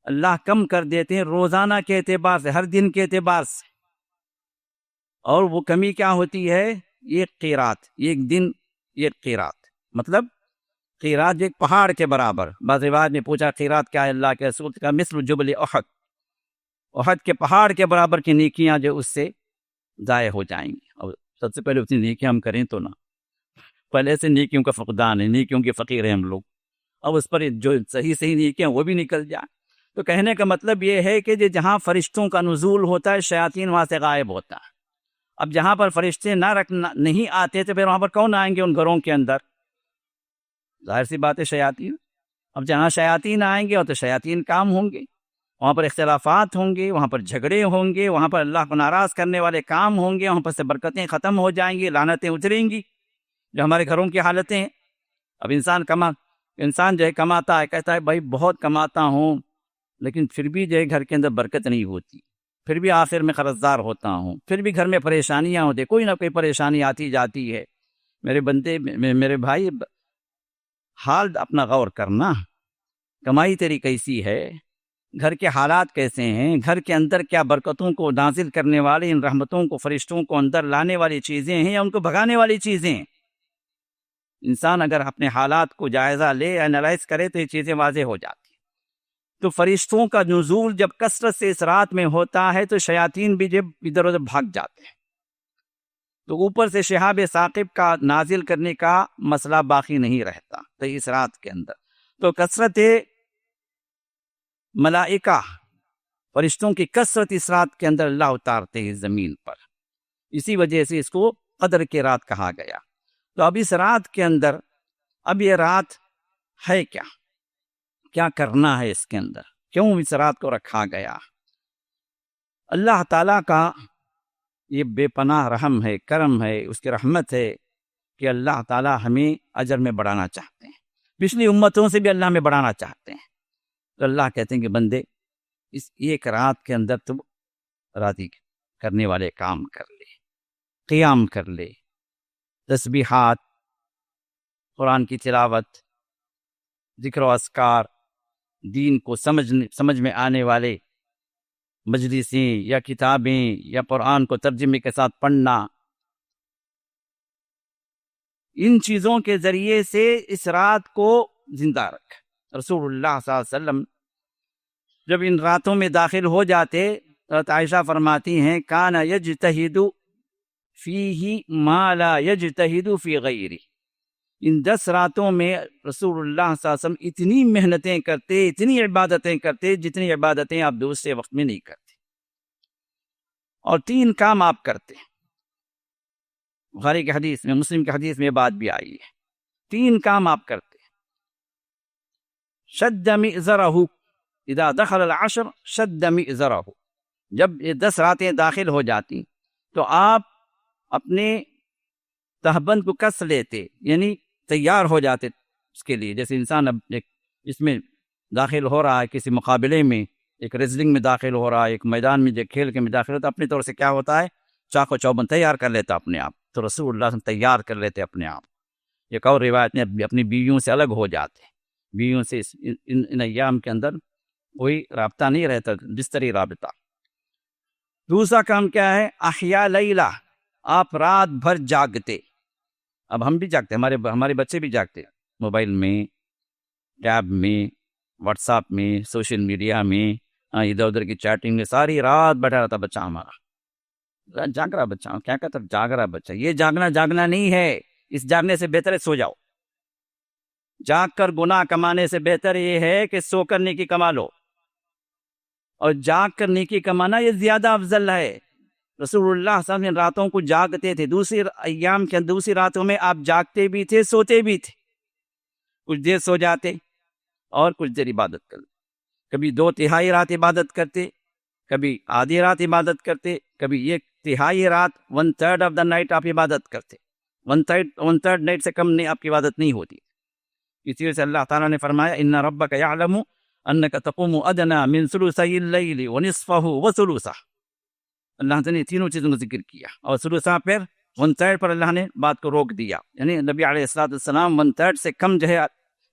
اللہ کم کر دیتے ہیں روزانہ کے اعتبار سے، ہر دن کے اعتبار سے۔ اور وہ کمی کیا ہوتی ہے؟ ایک قیرات، ایک دن ایک قیرات، مطلب قیرات جو ایک پہاڑ کے برابر۔ بعض روایت میں پوچھا قیرات کیا ہے، اللہ کے رسول کا مثل جبل احد، احد کے پہاڑ کے برابر کی نیکیاں جو اس سے ضائع ہو جائیں گی۔ اور سب سے پہلے اتنی نیکیاں ہم کریں تو نا، پہلے سے نیکیوں کا فقدان ہے، نیکیوں کے فقیر ہیں ہم لوگ۔ اب اس پر جو صحیح نیکیاں وہ بھی نکل جائیں۔ تو کہنے کا مطلب یہ ہے کہ جہاں فرشتوں کا نزول ہوتا ہے شیاطین وہاں سے غائب ہوتا ہے۔ اب جہاں پر فرشتے نہیں آتے تو پھر وہاں پر کون آئیں گے ان گھروں کے اندر؟ ظاہر سی بات ہے شیاطین۔ اب جہاں شیاطین آئیں گے اور تو شیاطین کام ہوں گے، وہاں پر اختلافات ہوں گے، وہاں پر جھگڑے ہوں گے، وہاں پر اللہ کو ناراض کرنے والے کام ہوں گے، وہاں پر سے برکتیں ختم ہو جائیں گی، لعنتیں اتریں گی، جو ہمارے گھروں کی حالتیں ہیں۔ اب انسان جو ہے کماتا ہے، کہتا ہے بھائی بہت کماتا ہوں، لیکن پھر بھی جو ہے گھر کے اندر برکت نہیں ہوتی، پھر بھی آخر میں قرض دار ہوتا ہوں، پھر بھی گھر میں پریشانیاں ہوتی، کوئی نہ کوئی پریشانی آتی جاتی ہے۔ میرے بھائی، حال اپنا غور کرنا، کمائی تیری کیسی ہے، گھر کے حالات کیسے ہیں، گھر کے اندر کیا برکتوں کو نازل کرنے والے، ان رحمتوں کو، فرشتوں کو اندر لانے والی چیزیں ہیں یا ان کو بھگانے والی چیزیں ہیں؟ انسان اگر اپنے حالات کو جائزہ لے، انالائز کرے تو یہ چیزیں واضح ہو جاتی ہیں۔ تو فرشتوں کا نزول جب کثرت سے اس رات میں ہوتا ہے تو شیاطین بھی جب ادھر ادھر بھاگ جاتے ہیں، تو اوپر سے شہاب ثاقب کا نازل کرنے کا مسئلہ باقی نہیں رہتا تو اس رات کے اندر۔ تو کثرت ملائکہ، فرشتوں کی کثرت اس رات کے اندر اللہ اتارتے ہیں زمین پر، اسی وجہ سے اس کو قدر کی رات کہا گیا۔ تو اب اس رات کے اندر، اب یہ رات ہے کیا کرنا ہے اس کے اندر، کیوں اس رات کو رکھا گیا؟ اللہ تعالیٰ کا یہ بے پناہ رحم ہے، کرم ہے، اس کی رحمت ہے کہ اللہ تعالیٰ ہمیں اجر میں بڑھانا چاہتے ہیں، پچھلی امتوں سے بھی اللہ میں بڑھانا چاہتے ہیں۔ تو اللہ کہتے ہیں کہ بندے اس ایک رات کے اندر تم راضی کرنے والے کام کر لے، قیام کر لے، تسبیحات، قرآن کی تلاوت، ذکر و اذکار، دین کو سمجھ میں آنے والے مجلسیں یا کتابیں یا قرآن کو ترجمے کے ساتھ پڑھنا، ان چیزوں کے ذریعے سے اس رات کو زندہ رکھا۔ رسول اللہ صلی اللہ علیہ وسلم جب ان راتوں میں داخل ہو جاتے، حضرت عائشہ فرماتی ہیں کان یجتہد فیہ ما لا یجتہد فی غیرہ، ان 10 راتوں میں رسول اللہ صلی اللہ علیہ وسلم اتنی محنتیں کرتے، اتنی عبادتیں کرتے جتنی عبادتیں آپ دوسرے وقت میں نہیں کرتے، اور 3 کام آپ کرتے۔ بخاری کی حدیث میں، مسلم کی حدیث میں یہ بات بھی آئی ہے، 3 کام آپ کرتے۔ شد مئزرہ، اذا دخل العشر شد مئزرہ، جب یہ 10 راتیں داخل ہو جاتی تو آپ اپنے تہبند کو کس لیتے، یعنی تیار ہو جاتے اس کے لیے۔ جیسے انسان اب اس میں داخل ہو رہا ہے، کسی مقابلے میں، ایک ریسلنگ میں داخل ہو رہا ہے، ایک میدان میں جو کھیل کے میں داخل ہوتا ہے، اپنی طور سے کیا ہوتا ہے، چاق و چوبند تیار کر لیتا اپنے آپ۔ تو رسول اللہ صلی اللہ علیہ وسلم تیار کر لیتے اپنے آپ۔ ایک اور روایت میں اپنی بیویوں سے الگ ہو جاتے، بیویوں سے ان ایام کے اندر کوئی رابطہ نہیں رہتا، بستری رابطہ۔ دوسرا کام کیا ہے، احیا لیلہ، آپ رات بھر جاگتے۔ اب ہم بھی جاگتے، ہمارے بچے بھی جاگتے، موبائل میں، ٹیب میں، واٹس ایپ میں، سوشل میڈیا میں، ادھر ادھر کی چیٹنگ میں، ساری رات بیٹھا رہتا بچہ ہمارا، جاگ رہا بچہ، کیا کہتا جاگ رہا بچہ۔ یہ جاگنا نہیں ہے، اس جاگنے سے بہتر ہے سو جاؤ۔ جاگ کر گناہ کمانے سے بہتر یہ ہے کہ سو کر نیکی کما لو، اور جاگ کر نیکی کمانا یہ زیادہ افضل ہے۔ رسول اللہ صلی اللہ علیہ وسلم راتوں کو جاگتے تھے، دوسری ایام کے دوسری راتوں میں آپ جاگتے بھی تھے، سوتے بھی تھے، کچھ دیر سو جاتے اور کچھ دیر عبادت کرتے، کبھی 2/3 رات عبادت کرتے، کبھی آدھی رات عبادت کرتے، کبھی 1/3 رات، 1/3 آف دا نائٹ آپ عبادت کرتے۔ 1/3 نائٹ سے کم نہیں آپ کی عبادت نہیں ہوتی۔ اسی وجہ سے اللہ تعالیٰ نے فرمایا ان ربک یعلم انک تقوم ادنی من ثلثی اللیل ونصفہ وثلثہ، اللہ نے تینوں چیزوں کا ذکر کیا، اور ثلثہ پھر 1/3 پر اللہ نے بات کو روک دیا، یعنی نبی علیہ السلام 1/3 سے کم جو ہے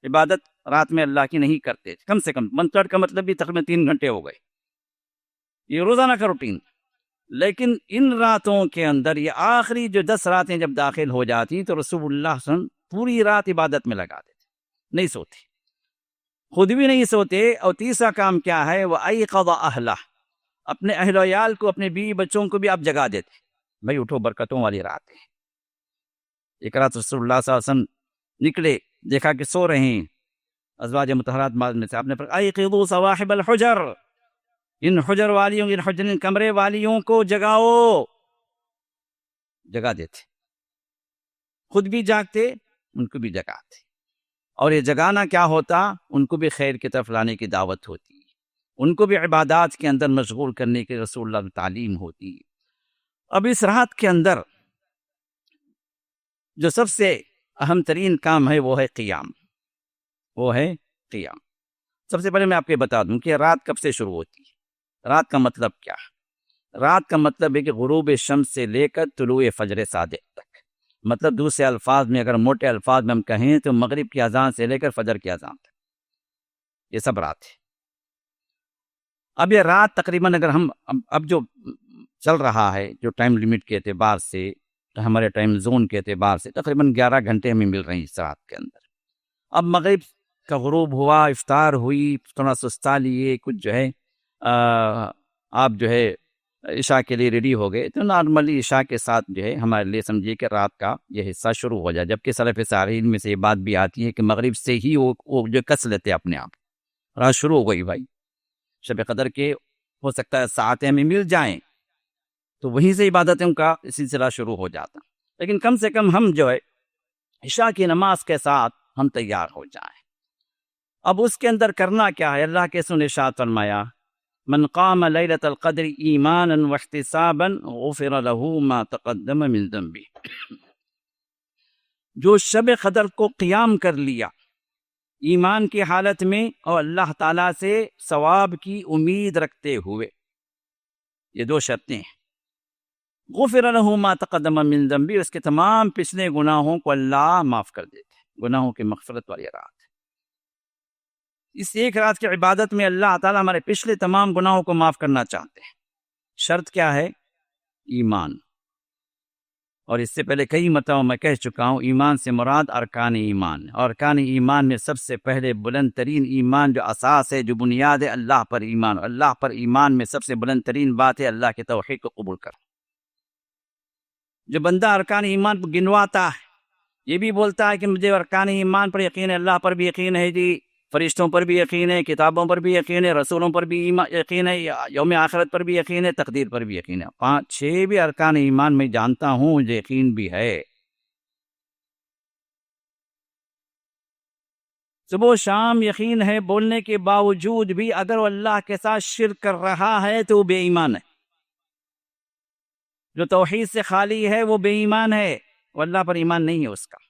عبادت رات میں اللہ کی نہیں کرتے، کم سے کم 1/3 کا مطلب بھی تقریباً 3 گھنٹے ہو گئے، یہ روزانہ کا روٹین۔ لیکن ان راتوں کے اندر یہ آخری جو 10 راتیں جب داخل ہو جاتی تو رسول اللہ صلی اللہ علیہ وسلم پوری رات عبادت میں لگا دیتے، نہیں سوتے، خود بھی نہیں سوتے۔ اور تیسرا کام کیا ہے، وَأَيْقَظَ أَهْلَهُ، اپنے اہل و عیال کو، اپنے بیوی بچوں کو بھی آپ جگا دیتے، بھائی اٹھو، برکتوں والی رات ہے۔ ایک رات رسول اللہ صلی اللہ علیہ وسلم نکلے، دیکھا کہ سو رہے ہیں ازواج مطہرات میں سے، آپ نے فرمایا ایقظوا صواحب الحجر، ان حجر والیوں، ان کمرے والیوں کو جگاؤ، جگا دیتے، خود بھی جاگتے، ان کو بھی جگاتے۔ اور یہ جگانا کیا ہوتا، ان کو بھی خیر کی طرف لانے کی دعوت ہوتی، ان کو بھی عبادات کے اندر مشغول کرنے کی رسول اللہ کی تعلیم ہوتی۔ اب اس رات کے اندر جو سب سے اہم ترین کام ہے وہ ہے قیام، وہ ہے قیام۔ سب سے پہلے میں آپ کو بتا دوں کہ رات کب سے شروع ہوتی ہے۔ رات کا مطلب کیا ہے؟ رات کا مطلب ہے کہ غروب شمس سے لے کر طلوع فجر صادق تک، مطلب دوسرے الفاظ میں، اگر موٹے الفاظ میں ہم کہیں تو مغرب کی اذان سے لے کر فجر کی اذان تک، یہ سب رات ہے۔ اب یہ رات تقریباً اگر ہم اب جو چل رہا ہے، جو ٹائم لیمٹ کے اعتبار سے، ہمارے ٹائم زون کے اعتبار سے تقریباً 11 گھنٹے ہمیں مل رہے ہیں اس رات کے اندر۔ اب مغرب کا غروب ہوا، افطار ہوئی، تھوڑا سستا لیے، کچھ جو ہے آپ جو ہے عشاء کے لیے ریڈی ہو گئے، تو نارملی عشاء کے ساتھ جو ہے ہمارے لیے سمجھیے کہ رات کا یہ حصہ شروع ہو جائے۔ جبکہ سلف صالحین میں سے یہ بات بھی آتی ہے کہ مغرب سے ہی وہ جو کس لیتے اپنے آپ، رات شروع ہو گئی بھائی، شب قدر کے ہو سکتا ہے ساعتیں ہمیں مل جائیں، تو وہیں سے عبادتوں کا سلسلہ شروع ہو جاتا۔ لیکن کم سے کم ہم جو ہے عشاء کی نماز کے ساتھ ہم تیار ہو جائیں۔ اب اس کے اندر کرنا کیا ہے، اللہ کے سن ارشاد فرمایا من قام لیلۃ القدر ایمانا واحتسابا غفر له ما تقدم من ذنبه، جو شب قدر کو قیام کر لیا ایمان کی حالت میں اور اللہ تعالیٰ سے ثواب کی امید رکھتے ہوئے، یہ 2 شرطیں ہیں۔ غفر له ما تقدم من ذنبه، اس کے تمام پچھلے گناہوں کو اللہ معاف کر دیتے، گناہوں کی مغفرت والی رات۔ اس ایک رات کی عبادت میں اللہ تعالیٰ ہمارے پچھلے تمام گناہوں کو معاف کرنا چاہتے ہیں۔ شرط کیا ہے؟ ایمان۔ اور اس سے پہلے کئی مرتبہ میں کہہ چکا ہوں، ایمان سے مراد ارکان ایمان، اور ارکان ایمان میں سب سے پہلے بلند ترین ایمان جو اساس ہے، جو بنیاد ہے، اللہ پر ایمان۔ اللہ پر ایمان میں سب سے بلند ترین بات ہے اللہ کے توحید کو قبول کر۔ جو بندہ ارکان ایمان کو گنواتا ہے، یہ بھی بولتا ہے کہ مجھے ارکان ایمان پر یقین ہے، اللہ پر بھی یقین ہے جی، فرشتوں پر بھی یقین ہے، کتابوں پر بھی یقین ہے، رسولوں پر بھی یقین ہے، یوم آخرت پر بھی یقین ہے، تقدیر پر بھی یقین ہے، 5-6 بھی ارکان ایمان میں جانتا ہوں، مجھے یقین بھی ہے۔ صبح و شام یقین ہے بولنے کے باوجود بھی اگر وہ اللہ کے ساتھ شرک کر رہا ہے تو وہ بے ایمان ہے۔ جو توحید سے خالی ہے وہ بے ایمان ہے، وہ اللہ پر ایمان نہیں ہے اس کا۔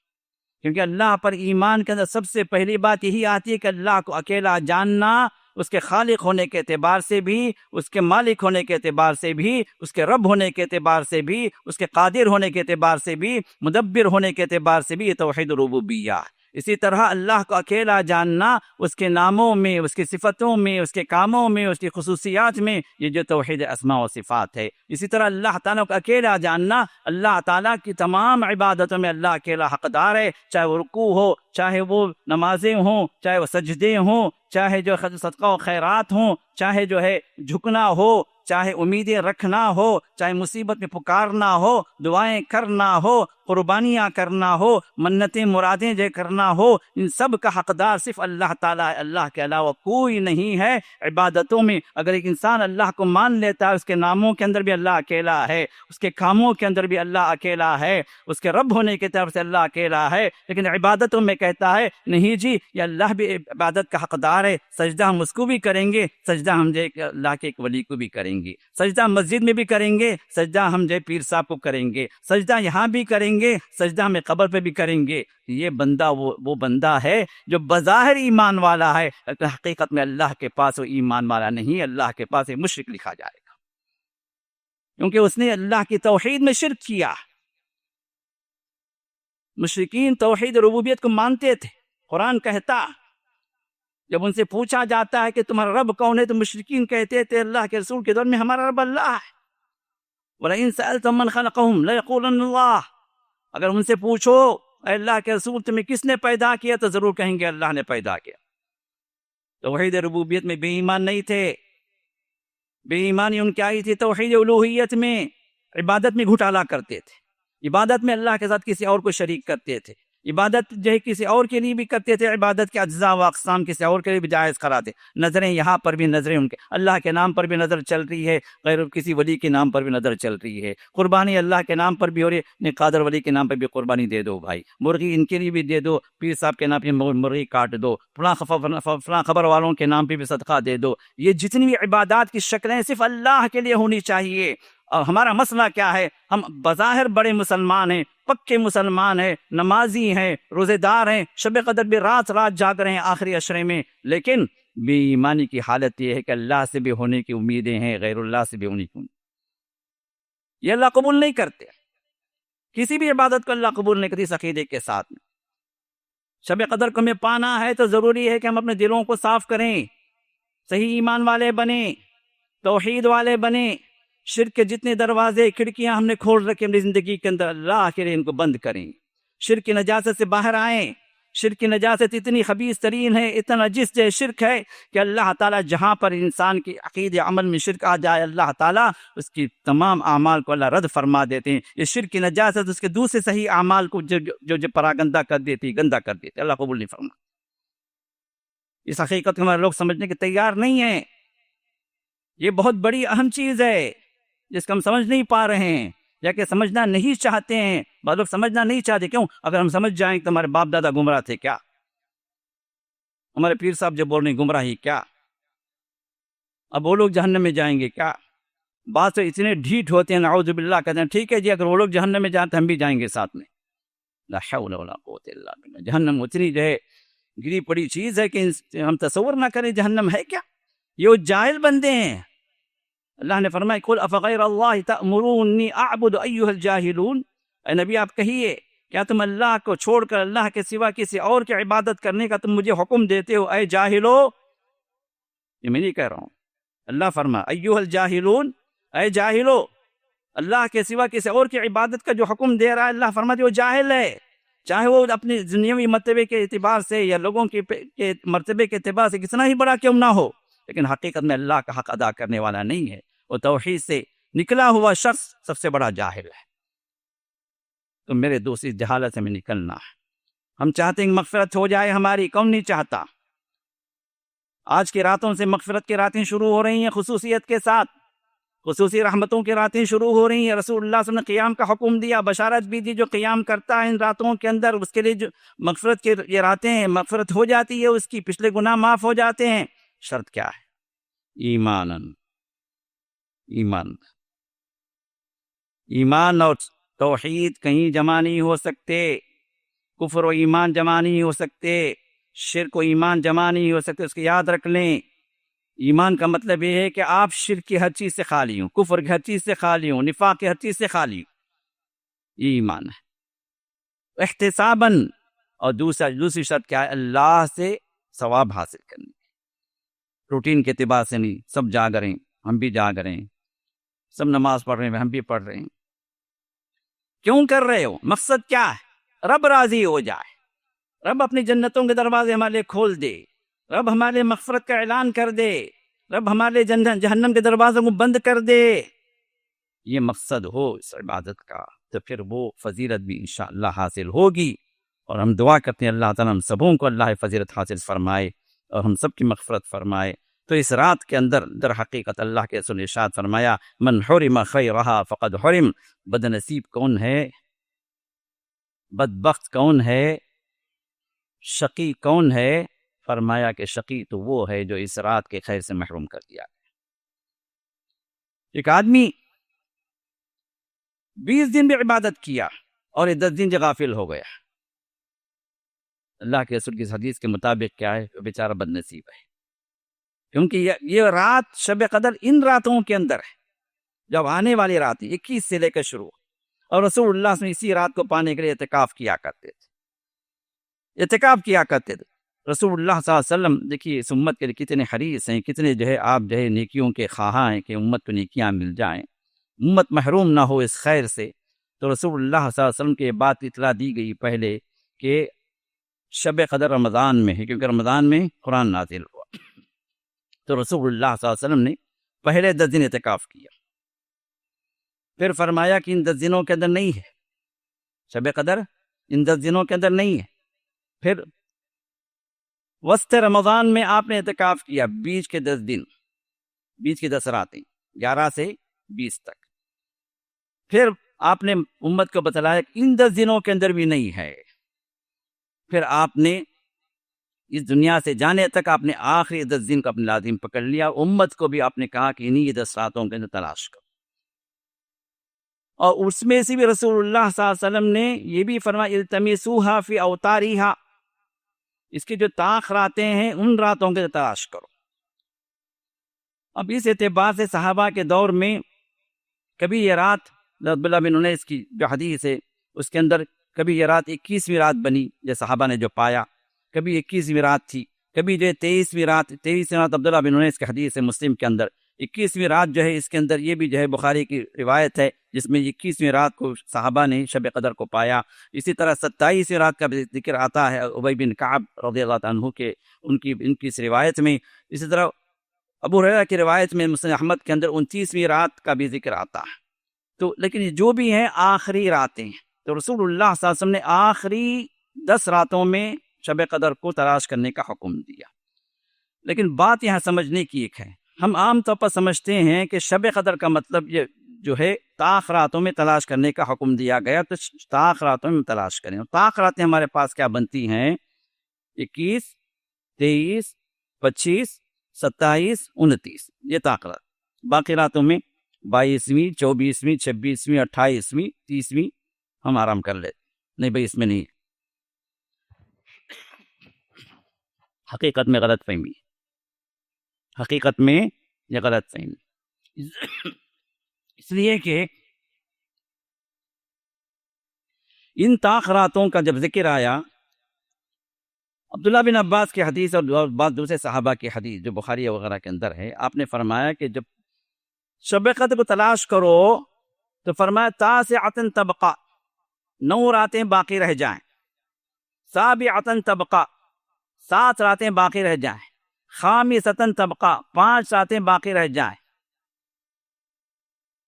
کیونکہ اللہ پر ایمان کے اندر سب سے پہلی بات یہی آتی ہے کہ اللہ کو اکیلا جاننا، اس کے خالق ہونے کے اعتبار سے بھی، اس کے مالک ہونے کے اعتبار سے بھی، اس کے رب ہونے کے اعتبار سے بھی، اس کے قادر ہونے کے اعتبار سے بھی، مدبر ہونے کے اعتبار سے بھی، یہ توحید ربوبیہ۔ اسی طرح اللہ کو اکیلا جاننا، اس کے ناموں میں، اس کی صفتوں میں، اس کے کاموں میں، اس کی خصوصیات میں، یہ جو توحید اسماء و صفات ہے۔ اسی طرح اللہ تعالیٰ کو اکیلا جاننا، اللہ تعالیٰ کی تمام عبادتوں میں اللہ اکیلا حقدار ہے، چاہے وہ رکوع ہو، چاہے وہ نمازیں ہوں، چاہے وہ سجدے ہوں، چاہے جو صدقہ و خیرات ہوں، چاہے جو ہے جھکنا ہو، چاہے امیدیں رکھنا ہو، چاہے مصیبت میں پکارنا ہو، دعائیں کرنا ہو، قربانیاں کرنا ہو، منتیں مرادیں جو کرنا ہو، ان سب کا حقدار صرف اللہ تعالیٰ ہے، اللہ کے علاوہ کوئی نہیں ہے۔ عبادتوں میں اگر ایک انسان اللہ کو مان لیتا ہے، اس کے ناموں کے اندر بھی اللہ اکیلا ہے، اس کے کاموں کے اندر بھی اللہ اکیلا ہے، اس کے رب ہونے کی طرف سے اللہ اکیلا ہے، لیکن عبادتوں میں کہتا ہے نہیں جی یہ اللہ بھی عبادت کا حقدار ہے، سجدہ ہم اس کو بھی کریں گے، سجدہ ہم جو اللہ کے ایک ولی کو بھی کریں گے، سجدہ مسجد میں بھی کریں گے، سجدہ ہم جو پیر صاحب کو کریں گے، سجدہ یہاں بھی کریں گے، سجدہ ہمیں قبر پہ بھی کریں گے۔ یہ بندہ وہ بندہ ہے جو بظاہر ایمان والا ہے، لیکن حقیقت میں اللہ کے پاس وہ ایمان والا نہیں، اللہ کے پاس ایک مشرک لکھا جائے گا، کیونکہ اس نے اللہ کی توحید میں شرک کیا۔ مشرکین توحید ربوبیت کو مانتے تھے۔ قرآن کہتا جب ان سے پوچھا جاتا ہے کہ تمہارا رب کون ہے تو مشرکین کہتے تھے اللہ کے رسول کے دور میں ہمارا رب اللہ ہے۔ وَلَئِن سَأَلْتَهُم مَّنْ خَلَقَهُمْ لَيَقُولُنَّ اللَّهُ، اگر ان سے پوچھو اے اللہ کے رسول تمہیں کس نے پیدا کیا تو ضرور کہیں گے اللہ نے پیدا کیا۔ توحید ربوبیت میں بے ایمان نہیں تھے، بے ایمانی ان کی آئی تھی توحید الوہیت میں، عبادت میں گھوٹالا کرتے تھے، عبادت میں اللہ کے ساتھ کسی اور کو شریک کرتے تھے، عبادت جو ہے کسی اور کے لیے بھی کرتے تھے، عبادت کے اجزاء و اقسام کسی اور کے لیے بھی جائز کراتے، نظریں یہاں پر بھی نظریں ان کے اللہ کے نام پر بھی نظر چل رہی ہے، غیر کسی ولی کے نام پر بھی نظر چل رہی ہے، قربانی اللہ کے نام پر بھی ہو رہی ہے، قادر ولی کے نام پر بھی قربانی دے دو بھائی، مرغی ان کے لیے بھی دے دو، پیر صاحب کے نام پہ مرغی کاٹ دو، فلاں خبر والوں کے نام پہ بھی صدقہ دے دو۔ یہ جتنی بھی عبادات کی شکلیں صرف اللہ کے لیے ہونی چاہیے۔ اور ہمارا مسئلہ کیا ہے؟ ہم بظاہر بڑے مسلمان ہیں، پکے مسلمان ہیں، نمازی ہیں، روزے دار ہیں، شب قدر بھی رات جاگ رہے ہیں آخری عشرے میں، لیکن بے ایمانی کی حالت یہ ہے کہ اللہ سے بھی ہونے کی امیدیں ہیں، غیر اللہ سے بھی ہونے کی یہ اللہ قبول نہیں کرتے۔ کسی بھی عبادت کو اللہ قبول نہیں کرتی اس عقیدے کے ساتھ میں۔ شب قدر کو ہمیں پانا ہے تو ضروری ہے کہ ہم اپنے دلوں کو صاف کریں، صحیح ایمان والے بنیں، توحید والے بنیں، شرک کے جتنے دروازے کھڑکیاں ہم نے کھول رکھے اپنی زندگی کے اندر اللہ کے لیے ان کو بند کریں، شرک کی نجاست سے باہر آئیں۔ شرک کی نجاست اتنی خبیث ترین ہے، اتنا نجس شرک ہے کہ اللہ تعالیٰ جہاں پر انسان کی عقید عمل میں شرک آ جائے اللہ تعالیٰ اس کی تمام اعمال کو اللہ رد فرما دیتے ہیں۔ یہ شرک کی نجاست اس کے دوسرے صحیح اعمال کو جو پراگندہ کر دیتی، گندہ کر دیتی، اللہ قبول نہیں فرما۔ اس حقیقت کو ہمارے لوگ سمجھنے کے تیار نہیں ہیں۔ یہ بہت بڑی اہم چیز ہے جس کو ہم سمجھ نہیں پا رہے ہیں یا کہ سمجھنا نہیں چاہتے ہیں۔ بعض لوگ سمجھنا نہیں چاہتے، کیوں؟ اگر ہم سمجھ جائیں کہ ہمارے باپ دادا گمراہ تھے کیا، ہمارے پیر صاحب جو بول رہے ہیں گمراہی کیا، اب وہ لوگ جہنم میں جائیں گے کیا؟ بعض تو اتنے ڈھیٹ ہوتے ہیں نعوذ باللہ، کہتے ہیں ٹھیک ہے جی اگر وہ لوگ جہنم میں جائیں تو ہم بھی جائیں گے ساتھ میں۔ لا حول ولا قوت الا باللہ۔ جہنم اتنی جو ہے گری پڑی چیز ہے کہ ہم تصور نہ کریں جہنم ہے کیا۔ یہ وہ جاہل بندے ہیں۔ اللہ نے فرمایا قل افغیر اللہ تأمرونی اعبد ایھا الجاہلون، اے نبی آپ کہیے کیا تم اللہ کو چھوڑ کر اللہ کے سوا کسی اور کی عبادت کرنے کا تم مجھے حکم دیتے ہو اے جاہلو؟ یہ میں نہیں کہہ رہا ہوں، اللہ فرما ایھا الجاہلون، اے جاہلو، اللہ کے سوا کسی اور کی عبادت کا جو حکم دے رہا ہے اللہ فرماتے وہ جاہل ہے، چاہے وہ اپنے دنیاوی مرتبے کے اعتبار سے یا لوگوں کے مرتبے کے اعتبار سے کتنا ہی بڑا کیوں نہ ہو، لیکن حقیقت میں اللہ کا حق ادا کرنے والا نہیں ہے، وہ توحید سے نکلا ہوا شخص سب سے بڑا جاہل ہے۔ تو میرے دوست اس جہالت سے میں نکلنا ہے، ہم چاہتے ہیں مغفرت ہو جائے ہماری، کون نہیں چاہتا؟ آج کی راتوں سے مغفرت کی راتیں شروع ہو رہی ہیں خصوصیت کے ساتھ، خصوصی رحمتوں کی راتیں شروع ہو رہی ہیں۔ رسول اللہ صلی اللہ علیہ وسلم نے قیام کا حکم دیا، بشارت بھی دی، جو قیام کرتا ہے ان راتوں کے اندر اس کے لیے جو مغفرت کی یہ راتیں ہیں، مغفرت ہو جاتی ہے، اس کی پچھلے گناہ معاف ہو جاتے ہیں۔ شرط کیا ہے؟ ایمان اور توحید کہیں جمع نہیں ہو سکتے، کفر و ایمان جمع نہیں ہو سکتے، شرک و ایمان جمع نہیں ہو سکتے، اس کو یاد رکھ لیں۔ ایمان کا مطلب یہ ہے کہ آپ شرک کی ہر چیز سے خالی ہوں، کفر کی ہر چیز سے خالی ہوں، نفاق کی ہر چیز سے خالی ہوں، یہ ایمان ہے۔ احتساباً، اور دوسری شرط کیا ہے؟ اللہ سے ثواب حاصل کرنے، روٹین کے اعتبار سے نہیں، سب جاگ رہے ہیں ہم بھی جاگ رہے ہیں، سب نماز پڑھ رہے ہیں ہم بھی پڑھ رہے ہیں۔ کیوں کر رہے ہو؟ مقصد کیا ہے؟ رب راضی ہو جائے، رب اپنی جنتوں کے دروازے ہمارے لیے کھول دے، رب ہمارے لیے مغفرت کا اعلان کر دے، رب ہمارے لیے جہنم کے دروازوں کو بند کر دے، یہ مقصد ہو اس عبادت کا، تو پھر وہ فضیلت بھی انشاءاللہ حاصل ہوگی۔ اور ہم دعا کرتے ہیں اللہ تعالیٰ ہم سبوں کو اللہ فضیلت حاصل فرمائے اور ہم سب کی مغفرت فرمائے۔ تو اس رات کے اندر در حقیقت اللہ کے رسول نے ارشاد فرمایا من حرم خیرہا فقد حرم، بد نصیب کون ہے، بدبخت کون ہے، شقی کون ہے؟ فرمایا کہ شقی تو وہ ہے جو اس رات کے خیر سے محروم کر دیا۔ ایک آدمی 20 دن بھی عبادت کیا اور 10 دن غافل ہو گیا، اللہ کے رسول کی حدیث کے مطابق کیا ہے؟ وہ بیچارہ بد نصیب ہے، کیونکہ یہ رات شب قدر ان راتوں کے اندر ہے، جب آنے والی رات 21 سے لے کر شروع، اور رسول اللہ صلی اللہ علیہ وسلم اسی رات کو پانے کے لیے اعتکاف کیا کرتے تھے۔ رسول اللہ صلی اللہ علیہ وسلم دیکھیے اس امت کے لیے کتنے حریص ہیں، کتنے آپ نیکیوں کے خواہاں ہیں کہ امت کو نیکیاں مل جائیں، امت محروم نہ ہو اس خیر سے۔ تو رسول اللہ صلی اللہ علیہ وسلم کے بات اطلاع دی گئی پہلے کہ شب قدر رمضان میں ہے، کیونکہ رمضان میں قرآن نازل ہوا، تو رسول اللہ صلی اللہ علیہ وسلم نے پہلے 10 دن اعتکاف کیا، پھر فرمایا کہ ان 10 دنوں کے اندر نہیں ہے شب قدر، ان 10 دنوں کے اندر نہیں ہے، پھر وسط رمضان میں آپ نے اعتکاف کیا، بیچ کے 10 دن، بیچ کی 10 راتیں 11 سے 20 تک، پھر آپ نے امت کو بتلایا کہ ان 10 دنوں کے اندر بھی نہیں ہے، پھر آپ نے اس دنیا سے جانے تک آپ نے آخری 10 دن کو اپنے لازم پکڑ لیا، امت کو بھی آپ نے کہا کہ انہی 10 راتوں کے اندر تلاش کرو، اور اس میں سے بھی رسول اللہ صلی اللہ علیہ وسلم نے یہ بھی فرمایا التمسوها فی اوتارها، اس کی جو طاق راتیں ہیں ان راتوں کے تلاش کرو۔ اب اس اعتبار سے صحابہ کے دور میں کبھی یہ رات عبداللہ بن انیس کی جو حدیث ہے اس کے اندر کبھی یہ رات 21ویں رات بنی جو صحابہ نے جو پایا، کبھی 21ویں رات تھی، کبھی جو 23ویں رات عبداللہ بن انیس کی حدیث ہے مسلم کے اندر 21ویں رات جو ہے اس کے اندر یہ بھی جو ہے بخاری کی روایت ہے جس میں 21ویں رات کو صحابہ نے شب قدر کو پایا۔ اسی طرح 27ویں رات کا بھی ذکر آتا ہے ابی بن کعب رضی اللہ عنہ کے ان کی اس روایت میں، اسی طرح ابو ہریرہ کی روایت میں مسند احمد کے اندر 29ویں رات کا بھی ذکر آتا ہے۔ تو لیکن جو بھی ہیں آخری راتیں ہیں، تو رسول اللہ صلی اللہ علیہ وسلم نے آخری 10 راتوں میں شب قدر کو تلاش کرنے کا حکم دیا۔ لیکن بات یہاں سمجھنے کی ایک ہے، ہم عام طور پر سمجھتے ہیں کہ شب قدر کا مطلب یہ جو ہے طاق راتوں میں تلاش کرنے کا حکم دیا گیا، تو طاق راتوں میں تلاش کریں، اور طاق راتیں ہمارے پاس کیا بنتی ہیں؟ 21 23 25 27 29 یہ طاق رات، باقی راتوں میں 22ویں 24ویں 26ویں 28ویں 30ویں ہم آرام کر لیتے، نہیں بھائی اس میں نہیں ہے، حقیقت میں غلط فہمی، حقیقت میں یہ غلط فہمی، اس لیے کہ ان تاخراتوں کا جب ذکر آیا، عبداللہ بن عباس کی حدیث اور بعض دوسرے صحابہ کی حدیث جو بخاری وغیرہ کے اندر ہے، آپ نے فرمایا کہ جب شب قدر کو تلاش کرو تو فرمایا تاسعۃ تبقى، 9 راتیں باقی رہ جائیں، سابعۃ تبقى، 7 راتیں باقی رہ جائیں، خامسۃ تبقى، 5 راتیں باقی رہ جائیں۔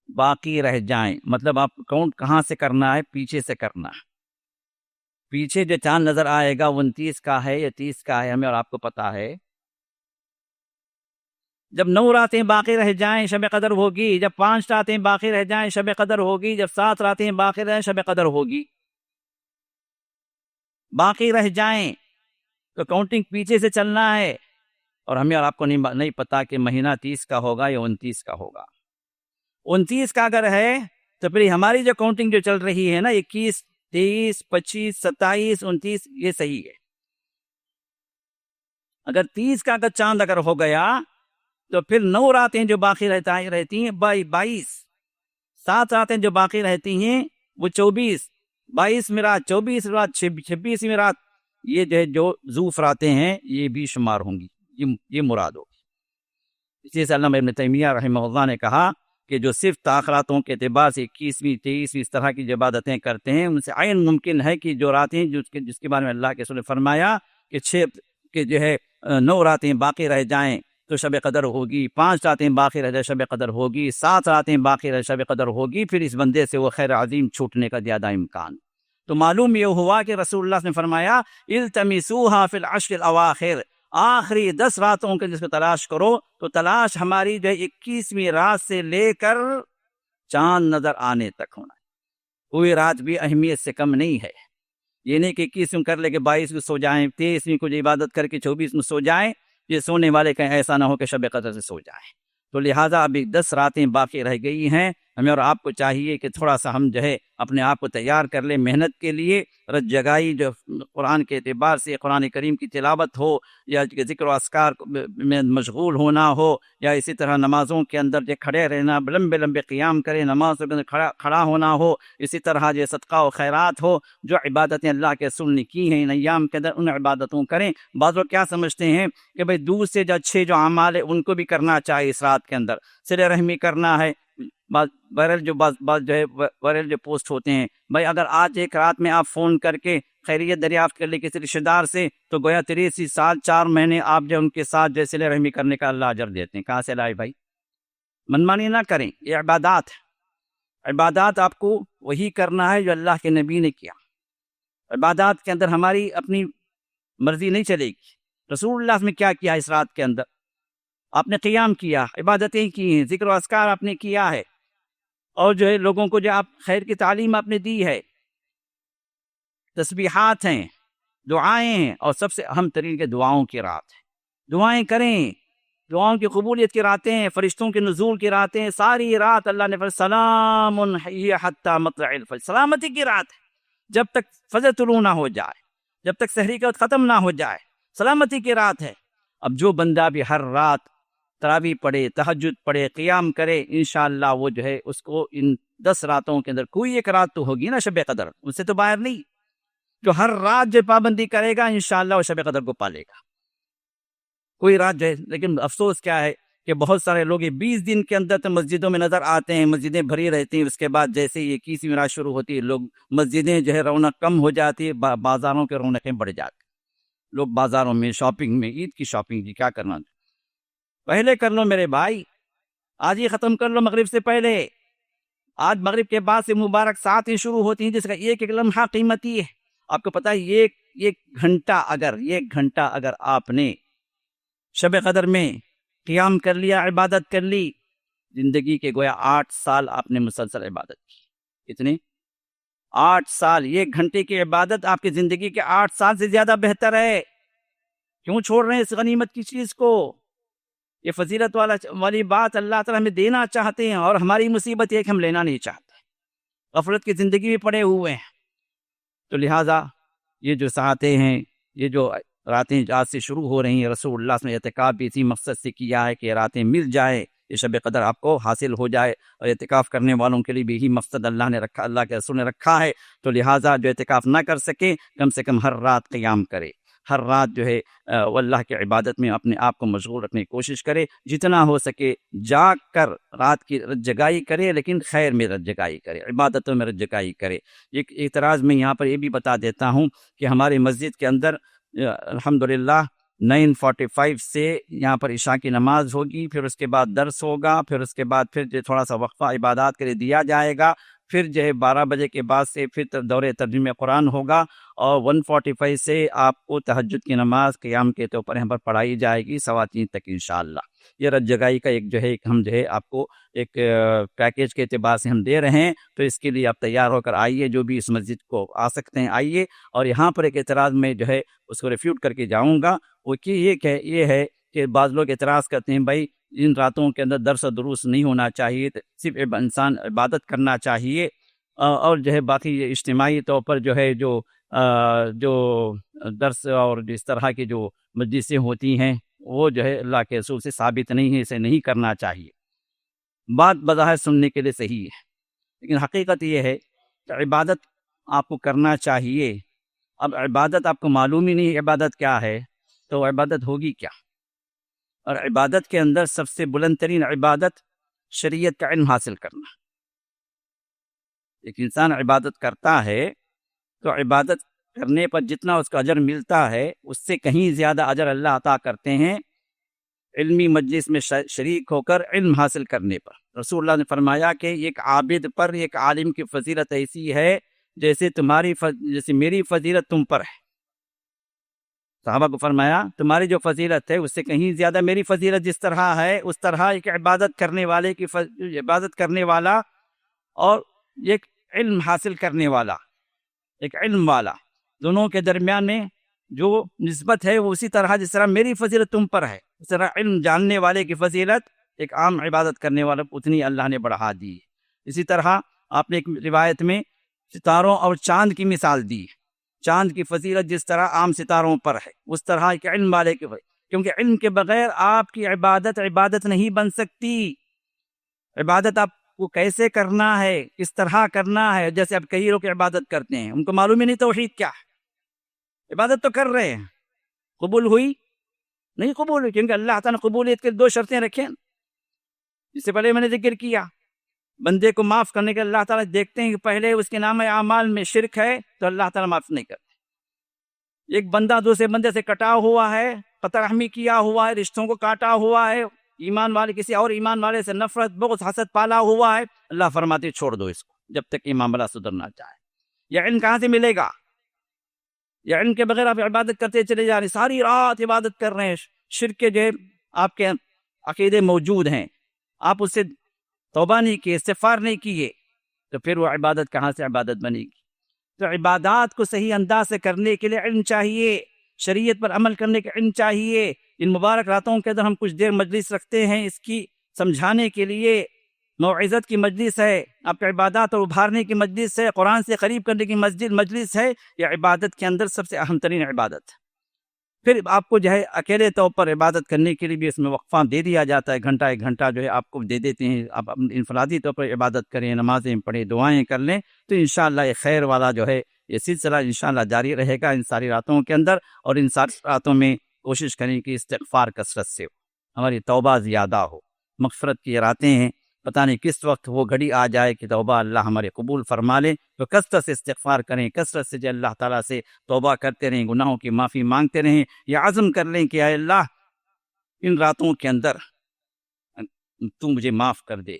باقی رہ جائیں مطلب آپ کاؤنٹ کہاں سے کرنا ہے؟ پیچھے سے کرنا ہے۔ پیچھے جو چاند نظر آئے گا 29 کا ہے یا 30 کا ہے، ہمیں اور آپ کو پتا ہے۔ جب 9 راتیں باقی رہ جائیں شب قدر ہوگی، جب 5 راتیں باقی رہ جائیں شب قدر ہوگی، جب 7 راتیں باقی رہیں شب قدر ہوگی۔ باقی رہ جائیں تو کاؤنٹنگ پیچھے سے چلنا ہے، اور ہمیں اور آپ کو نہیں پتا کہ مہینہ 30 کا ہوگا یا 29 کا ہوگا۔ 29 کا اگر ہے تو پھر ہماری جو کاؤنٹنگ جو چل رہی ہے نا 21، 23، 25، 27، 29 یہ صحیح ہے۔ اگر 30 کا اگر چاند اگر ہو گیا تو پھر 9 راتیں جو باقی رہتی ہیں 22، 7 راتیں جو باقی رہتی ہیں وہ 24، 22 میں رات، 24 رات، 26 میں رات، یہ جو ظروف راتیں ہیں یہ بھی شمار ہوں گی، یہ مراد ہوگی۔ اسی سے علامہ ابن تیمیہ رحمہ اللہ نے کہا کہ جو صرف تاخراتوں کے اعتبار سے 21ویں، 23ویں اس طرح کی عبادتیں کرتے ہیں، ان سے عین ممکن ہے کہ جو راتیں جس کے بارے میں اللہ کے رسول نے فرمایا کہ جو ہے 9 راتیں باقی رہ جائیں تو شب قدر ہوگی، 5 راتیں باقی رہ جائیں شب قدر ہوگی، 7 راتیں باقی رہ شب قدر ہوگی، پھر اس بندے سے وہ خیر عظیم چھوٹنے کا زیادہ امکان۔ تو معلوم یہ ہوا کہ رسول اللہ نے فرمایا التمسوها فی العشر الاواخر، آخری 10 راتوں کے جس کو تلاش کرو، تو تلاش ہماری جو 21ویں رات سے لے کر چاند نظر آنے تک ہونا ہے۔ کوئی رات بھی اہمیت سے کم نہیں ہے۔ یہ نہیں کہ 21 کر لے کے 22 کو سو جائیں، 23 کو عبادت کر کے 24 میں سو جائیں، یہ سونے والے کہیں ایسا نہ ہو کہ شب قدر سے سو جائیں۔ تو لہٰذا ابھی 10 راتیں باقی رہ گئی ہیں، ہمیں اور آپ کو چاہیے کہ تھوڑا سا ہم جو ہے اپنے آپ کو تیار کر لیں محنت کے لیے، رت جگائی جو قرآن کے اعتبار سے قرآن کریم کی تلاوت ہو، یا ذکر و اذکار میں مشغول ہونا ہو، یا اسی طرح نمازوں کے اندر جو کھڑے رہنا، لمبے لمبے قیام کرے، نماز کے اندر کھڑا ہونا ہو، اسی طرح جو صدقہ و خیرات ہو، جو عبادتیں اللہ کے رسول نے کی ہیں ان ایام کے اندر ان عبادتوں کریں۔ بعض لوگ کیا سمجھتے ہیں کہ بھئی دور سے جو اچھے جو اعمال ہیں ان کو بھی کرنا چاہیے اس رات کے اندر، صلہ رحمی کرنا ہے، بہرحال جو پوسٹ ہوتے ہیں، بھائی اگر آج ایک رات میں آپ فون کر کے خیریت دریافت کر لے کسی رشتہ دار سے تو گویا 83 سال 4 مہینے آپ جو ان کے ساتھ جو صلہ رحمی کرنے کا اللہ اجر دیتے ہیں۔ کہاں سے لائے بھائی؟ منمانی نہ کریں، یہ عبادات ہے۔ عبادات آپ کو وہی کرنا ہے جو اللہ کے نبی نے کیا۔ عبادات کے اندر ہماری اپنی مرضی نہیں چلے گی۔ رسول اللہ نے کیا کیا اس رات کے اندر؟ آپ نے قیام کیا، عبادتیں کی ہیں، ذکر و اذکار آپ نے کیا ہے، اور جو ہے لوگوں کو جو آپ خیر کی تعلیم آپ نے دی ہے، تسبیحات ہیں، دعائیں ہیں، اور سب سے اہم ترین کے دعاؤں کی رات ہے۔ دعائیں کریں، دعاؤں کی قبولیت کی راتیں ہیں، فرشتوں کے نزول کی راتیں ہیں، ساری رات اللہ نے فرمایا سلام ہی حتی مطلع الفجر، سلامتی کی رات ہے جب تک فجر طلوع نہ ہو جائے، جب تک سحری کا وقت ختم نہ ہو جائے، سلامتی کی رات ہے۔ اب جو بندہ بھی ہر رات تراویح پڑھے، تہجد پڑھے، قیام کرے، انشاءاللہ وہ جو ہے اس کو ان 10 راتوں کے اندر کوئی ایک رات تو ہوگی نا شب قدر، اس سے تو باہر نہیں۔ جو ہر رات جو پابندی کرے گا انشاءاللہ وہ شب قدر کو پالے گا۔ کوئی رات جو ہے، لیکن افسوس کیا ہے کہ بہت سارے لوگ 20 دن کے اندر تو مسجدوں میں نظر آتے ہیں، مسجدیں بھری رہتی ہیں، اس کے بعد جیسے ہی 21ویں رات شروع ہوتی ہے لوگ مسجدیں جو ہے رونق کم ہو جاتی ہے، بازاروں کے رونقیں بڑھ جاتی، لوگ بازاروں میں شاپنگ میں، عید کی شاپنگ جی کیا کرنا، پہلے کر لو میرے بھائی، آج ہی ختم کر لو مغرب سے پہلے۔ آج مغرب کے بعد سے مبارک ساعتیں شروع ہوتی ہیں جس کا ایک ایک لمحہ قیمتی ہے۔ آپ کو پتہ ہے ایک گھنٹہ اگر آپ نے شب قدر میں قیام کر لیا، عبادت کر لی، زندگی کے گویا 8 سال آپ نے مسلسل عبادت کی۔ اتنے 8 سال، 1 گھنٹے کی عبادت آپ کی زندگی کے 8 سال سے زیادہ بہتر ہے۔ کیوں چھوڑ رہے ہیں اس غنیمت کی چیز کو؟ یہ فضیلت والی بات اللہ تعالیٰ ہمیں دینا چاہتے ہیں، اور ہماری مصیبت یہ کہ ہم لینا نہیں چاہتے، غفلت کی زندگی میں پڑے ہوئے ہیں۔ تو لہٰذا یہ جو ساعتیں ہیں، یہ جو راتیں آج سے شروع ہو رہی ہیں، رسول اللہ نے اعتکاف بھی اسی مقصد سے کیا ہے کہ راتیں مل جائے، یہ شب قدر آپ کو حاصل ہو جائے، اور اعتکاف کرنے والوں کے لیے بھی یہی مقصد اللہ نے رکھا، اللہ کے رسول نے رکھا ہے، تو لہٰذا جو اعتکاف نہ کر سکے کم سے کم ہر رات قیام کرے، ہر رات جو ہے وہ اللہ کی عبادت میں اپنے آپ کو مشغول رکھنے کی کوشش کرے، جتنا ہو سکے جاگ کر رات کی رت جگائی کرے، لیکن خیر میں رت جگائی کرے، عبادتوں میں رت جگائی کرے۔ ایک اعتراض میں یہاں پر یہ بھی بتا دیتا ہوں کہ ہماری مسجد کے اندر الحمدللہ 9:45 سے یہاں پر عشاء کی نماز ہوگی، پھر اس کے بعد درس ہوگا، پھر اس کے بعد پھر جو تھوڑا سا وقفہ عبادات کے لیے دیا جائے گا، پھر جو ہے 12 بجے کے بعد سے پھر دور ترجمہ قرآن ہوگا، اور 1:45 سے آپ کو تہجد کی نماز قیام کے طور پر یہاں پر پڑھائی جائے گی 3:15 تک انشاءاللہ۔ یہ رت جگائی کا ایک جو ہے ہم جو ہے آپ کو ایک پیکیج کے اعتبار سے ہم دے رہے ہیں، تو اس کے لیے آپ تیار ہو کر آئیے، جو بھی اس مسجد کو آ سکتے ہیں آئیے۔ اور یہاں پر ایک اعتراض میں جو ہے اس کو ریفیوٹ کر کے جاؤں گا، وہ کہ یہ ہے کہ بعض لوگ اعتراض کرتے ہیں بھائی ان راتوں کے اندر درس و دروس نہیں ہونا چاہیے، صرف انسان عبادت کرنا چاہیے، اور جو ہے باقی یہ اجتماعی طور پر جو ہے جو درس اور اس طرح کی جو مجلسیں ہوتی ہیں وہ جو ہے اللہ کے رسول سے ثابت نہیں ہے، اسے نہیں کرنا چاہیے۔ بات بظاہر سننے کے لیے صحیح ہے، لیکن حقیقت یہ ہے کہ عبادت آپ کو کرنا چاہیے۔ اب عبادت آپ کو معلوم ہی نہیں عبادت کیا ہے، تو عبادت ہوگی کیا؟ اور عبادت کے اندر سب سے بلند ترین عبادت شریعت کا علم حاصل کرنا۔ ایک انسان عبادت کرتا ہے تو عبادت کرنے پر جتنا اس کا اجر ملتا ہے اس سے کہیں زیادہ اجر اللہ عطا کرتے ہیں علمی مجلس میں شریک ہو کر علم حاصل کرنے پر۔ رسول اللہ نے فرمایا کہ ایک عابد پر ایک عالم کی فضیلت ایسی ہے جیسے جیسے میری فضیلت تم پر ہے۔ صحابہ کو فرمایا تمہاری جو فضیلت ہے اس سے کہیں زیادہ میری فضیلت جس طرح ہے، اس طرح ایک عبادت کرنے والے کی عبادت کرنے والا اور ایک علم حاصل کرنے والا، ایک علم والا، دونوں کے درمیان میں جو نسبت ہے وہ اسی طرح جس طرح میری فضیلت تم پر ہے، اس طرح علم جاننے والے کی فضیلت ایک عام عبادت کرنے والا اتنی اللہ نے بڑھا دی ہے۔ اسی طرح آپ نے ایک روایت میں ستاروں اور چاند کی مثال دی ہے، چاند کی فضیلت جس طرح عام ستاروں پر ہے اس طرح ایک علم والے کی فضیلت، کیونکہ علم کے بغیر آپ کی عبادت نہیں بن سکتی۔ عبادت آپ کو کیسے کرنا ہے، کس طرح کرنا ہے، جیسے اب کئی لوگ عبادت کرتے ہیں ان کو معلوم ہی نہیں توحید کیا ہے، عبادت تو کر رہے ہیں، قبول ہوئی نہیں قبول ہوئی، کیونکہ اللہ تعالیٰ نے قبولیت کے 2 شرطیں رکھیں، جس سے پہلے میں نے ذکر کیا۔ بندے کو معاف کرنے کے اللہ تعالیٰ دیکھتے ہیں کہ پہلے اس کے نام اعمال میں شرک ہے تو اللہ تعالیٰ معاف نہیں کرتے۔ ایک بندہ دوسرے بندے سے کٹا ہوا ہے، قطع رحمی کیا ہوا ہے، رشتوں کو کاٹا ہوا ہے، ایمان والے کسی اور ایمان والے سے نفرت بغض حسد پالا ہوا ہے، اللہ فرماتے چھوڑ دو اس کو جب تک کہ معاملہ سدھرنا چاہے۔ یہ علم کہاں سے ملے گا؟ یہ علم کے بغیر آپ عبادت کرتے چلے جا رہے ہیں، ساری رات عبادت کر رہے ہیں، شرک کے جو آپ کے عقیدے موجود ہیں، آپ اس سے توبہ نہیں کیے، استغفار نہیں کیے، تو پھر وہ عبادت کہاں سے عبادت بنے گی؟ تو عبادات کو صحیح انداز سے کرنے کے لیے علم چاہیے، شریعت پر عمل کرنے کا علم چاہیے۔ ان مبارک راتوں کے اندر ہم کچھ دیر مجلس رکھتے ہیں اس کی سمجھانے کے لیے، موعظت کی مجلس ہے، آپ کے عبادات اور ابھارنے کی مجلس ہے، قرآن سے قریب کرنے کی مجلس ہے، یہ عبادت کے اندر سب سے اہم ترین عبادت ہے۔ پھر آپ کو جو ہے اکیلے طور پر عبادت کرنے کے لیے بھی اس میں وقفہ دے دیا جاتا ہے، گھنٹہ 1 گھنٹہ جو ہے آپ کو دے دیتے ہیں، آپ انفرادی طور پر عبادت کریں، نمازیں پڑھیں، دعائیں کر لیں، تو انشاءاللہ یہ خیر والا جو ہے یہ سلسلہ انشاءاللہ جاری رہے گا ان ساری راتوں کے اندر، اور ان ساری راتوں میں کوشش کریں کہ استغفار کثرت سے ہو، ہماری توبہ زیادہ ہو۔ مغفرت کی راتیں ہیں، پتہ نہیں کس وقت وہ گھڑی آ جائے کہ توبہ اللہ ہمارے قبول فرما لے، تو کثرت سے استغفار کریں، کثرت سے جو اللہ تعالیٰ سے توبہ کرتے رہیں، گناہوں کی معافی مانگتے رہیں، یا عزم کر لیں کہ اے اللہ ان راتوں کے اندر تو مجھے معاف کر دے،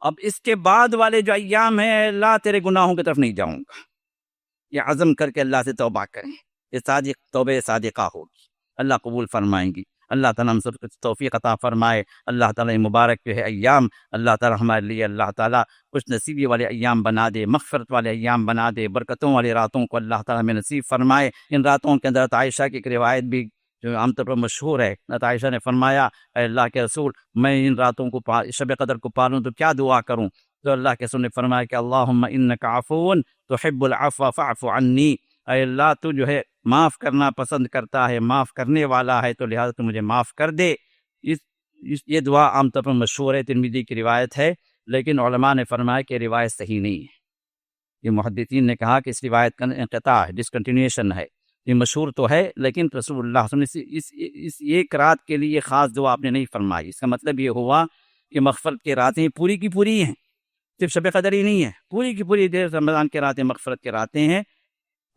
اب اس کے بعد والے جو ایام ہیں اے اللہ تیرے گناہوں کی طرف نہیں جاؤں گا، یہ عزم کر کے اللہ سے توبہ کریں، یہ صادق توبہ صادقہ ہوگی، اللہ قبول فرمائیں گی۔ اللہ تعالیٰ ہم سب کو توفیق عطا فرمائے۔ اللہ تعالیٰ مبارک جو ہے ایام اللہ تعالیٰ ہمارے لیے اللہ تعالیٰ خوش نصیبی والے ایام بنا دے، مغفرت والے ایام بنا دے، برکتوں والی راتوں کو اللہ تعالیٰ ہمیں نصیب فرمائے۔ ان راتوں کے اندر عائشہ کی ایک روایت بھی جو عام طور پر مشہور ہے، عائشہ نے فرمایا اے اللہ کے رسول میں ان راتوں کو شب قدر کو پالوں تو کیا دعا کروں؟ تو اللہ کے رسول نے فرمایا کہ اللہم انک عفو تحب العفو فاعف عنی، اے اللہ تو جو ہے معاف کرنا پسند کرتا ہے، معاف کرنے والا ہے، تو لہٰذا تو مجھے معاف کر دے۔ اس یہ دعا عام طور پر مشہور ہے، ترمذی کی روایت ہے، لیکن علماء نے فرمایا کہ روایت صحیح نہیں ہے۔ یہ محدثین نے کہا کہ اس روایت کا انقطاع ہے، ڈسکنٹینیوشن ہے۔ یہ مشہور تو ہے لیکن رسول اللہ صلی اللہ علیہ وسلم نے اس ایک رات کے لیے خاص دعا آپ نے نہیں فرمائی۔ اس کا مطلب یہ ہوا کہ مغفرت کی راتیں پوری کی پوری ہیں، صرف شب قدر ہی نہیں ہے، پوری کی پوری دیر رمضان کی راتیں مغفرت کی راتیں ہیں۔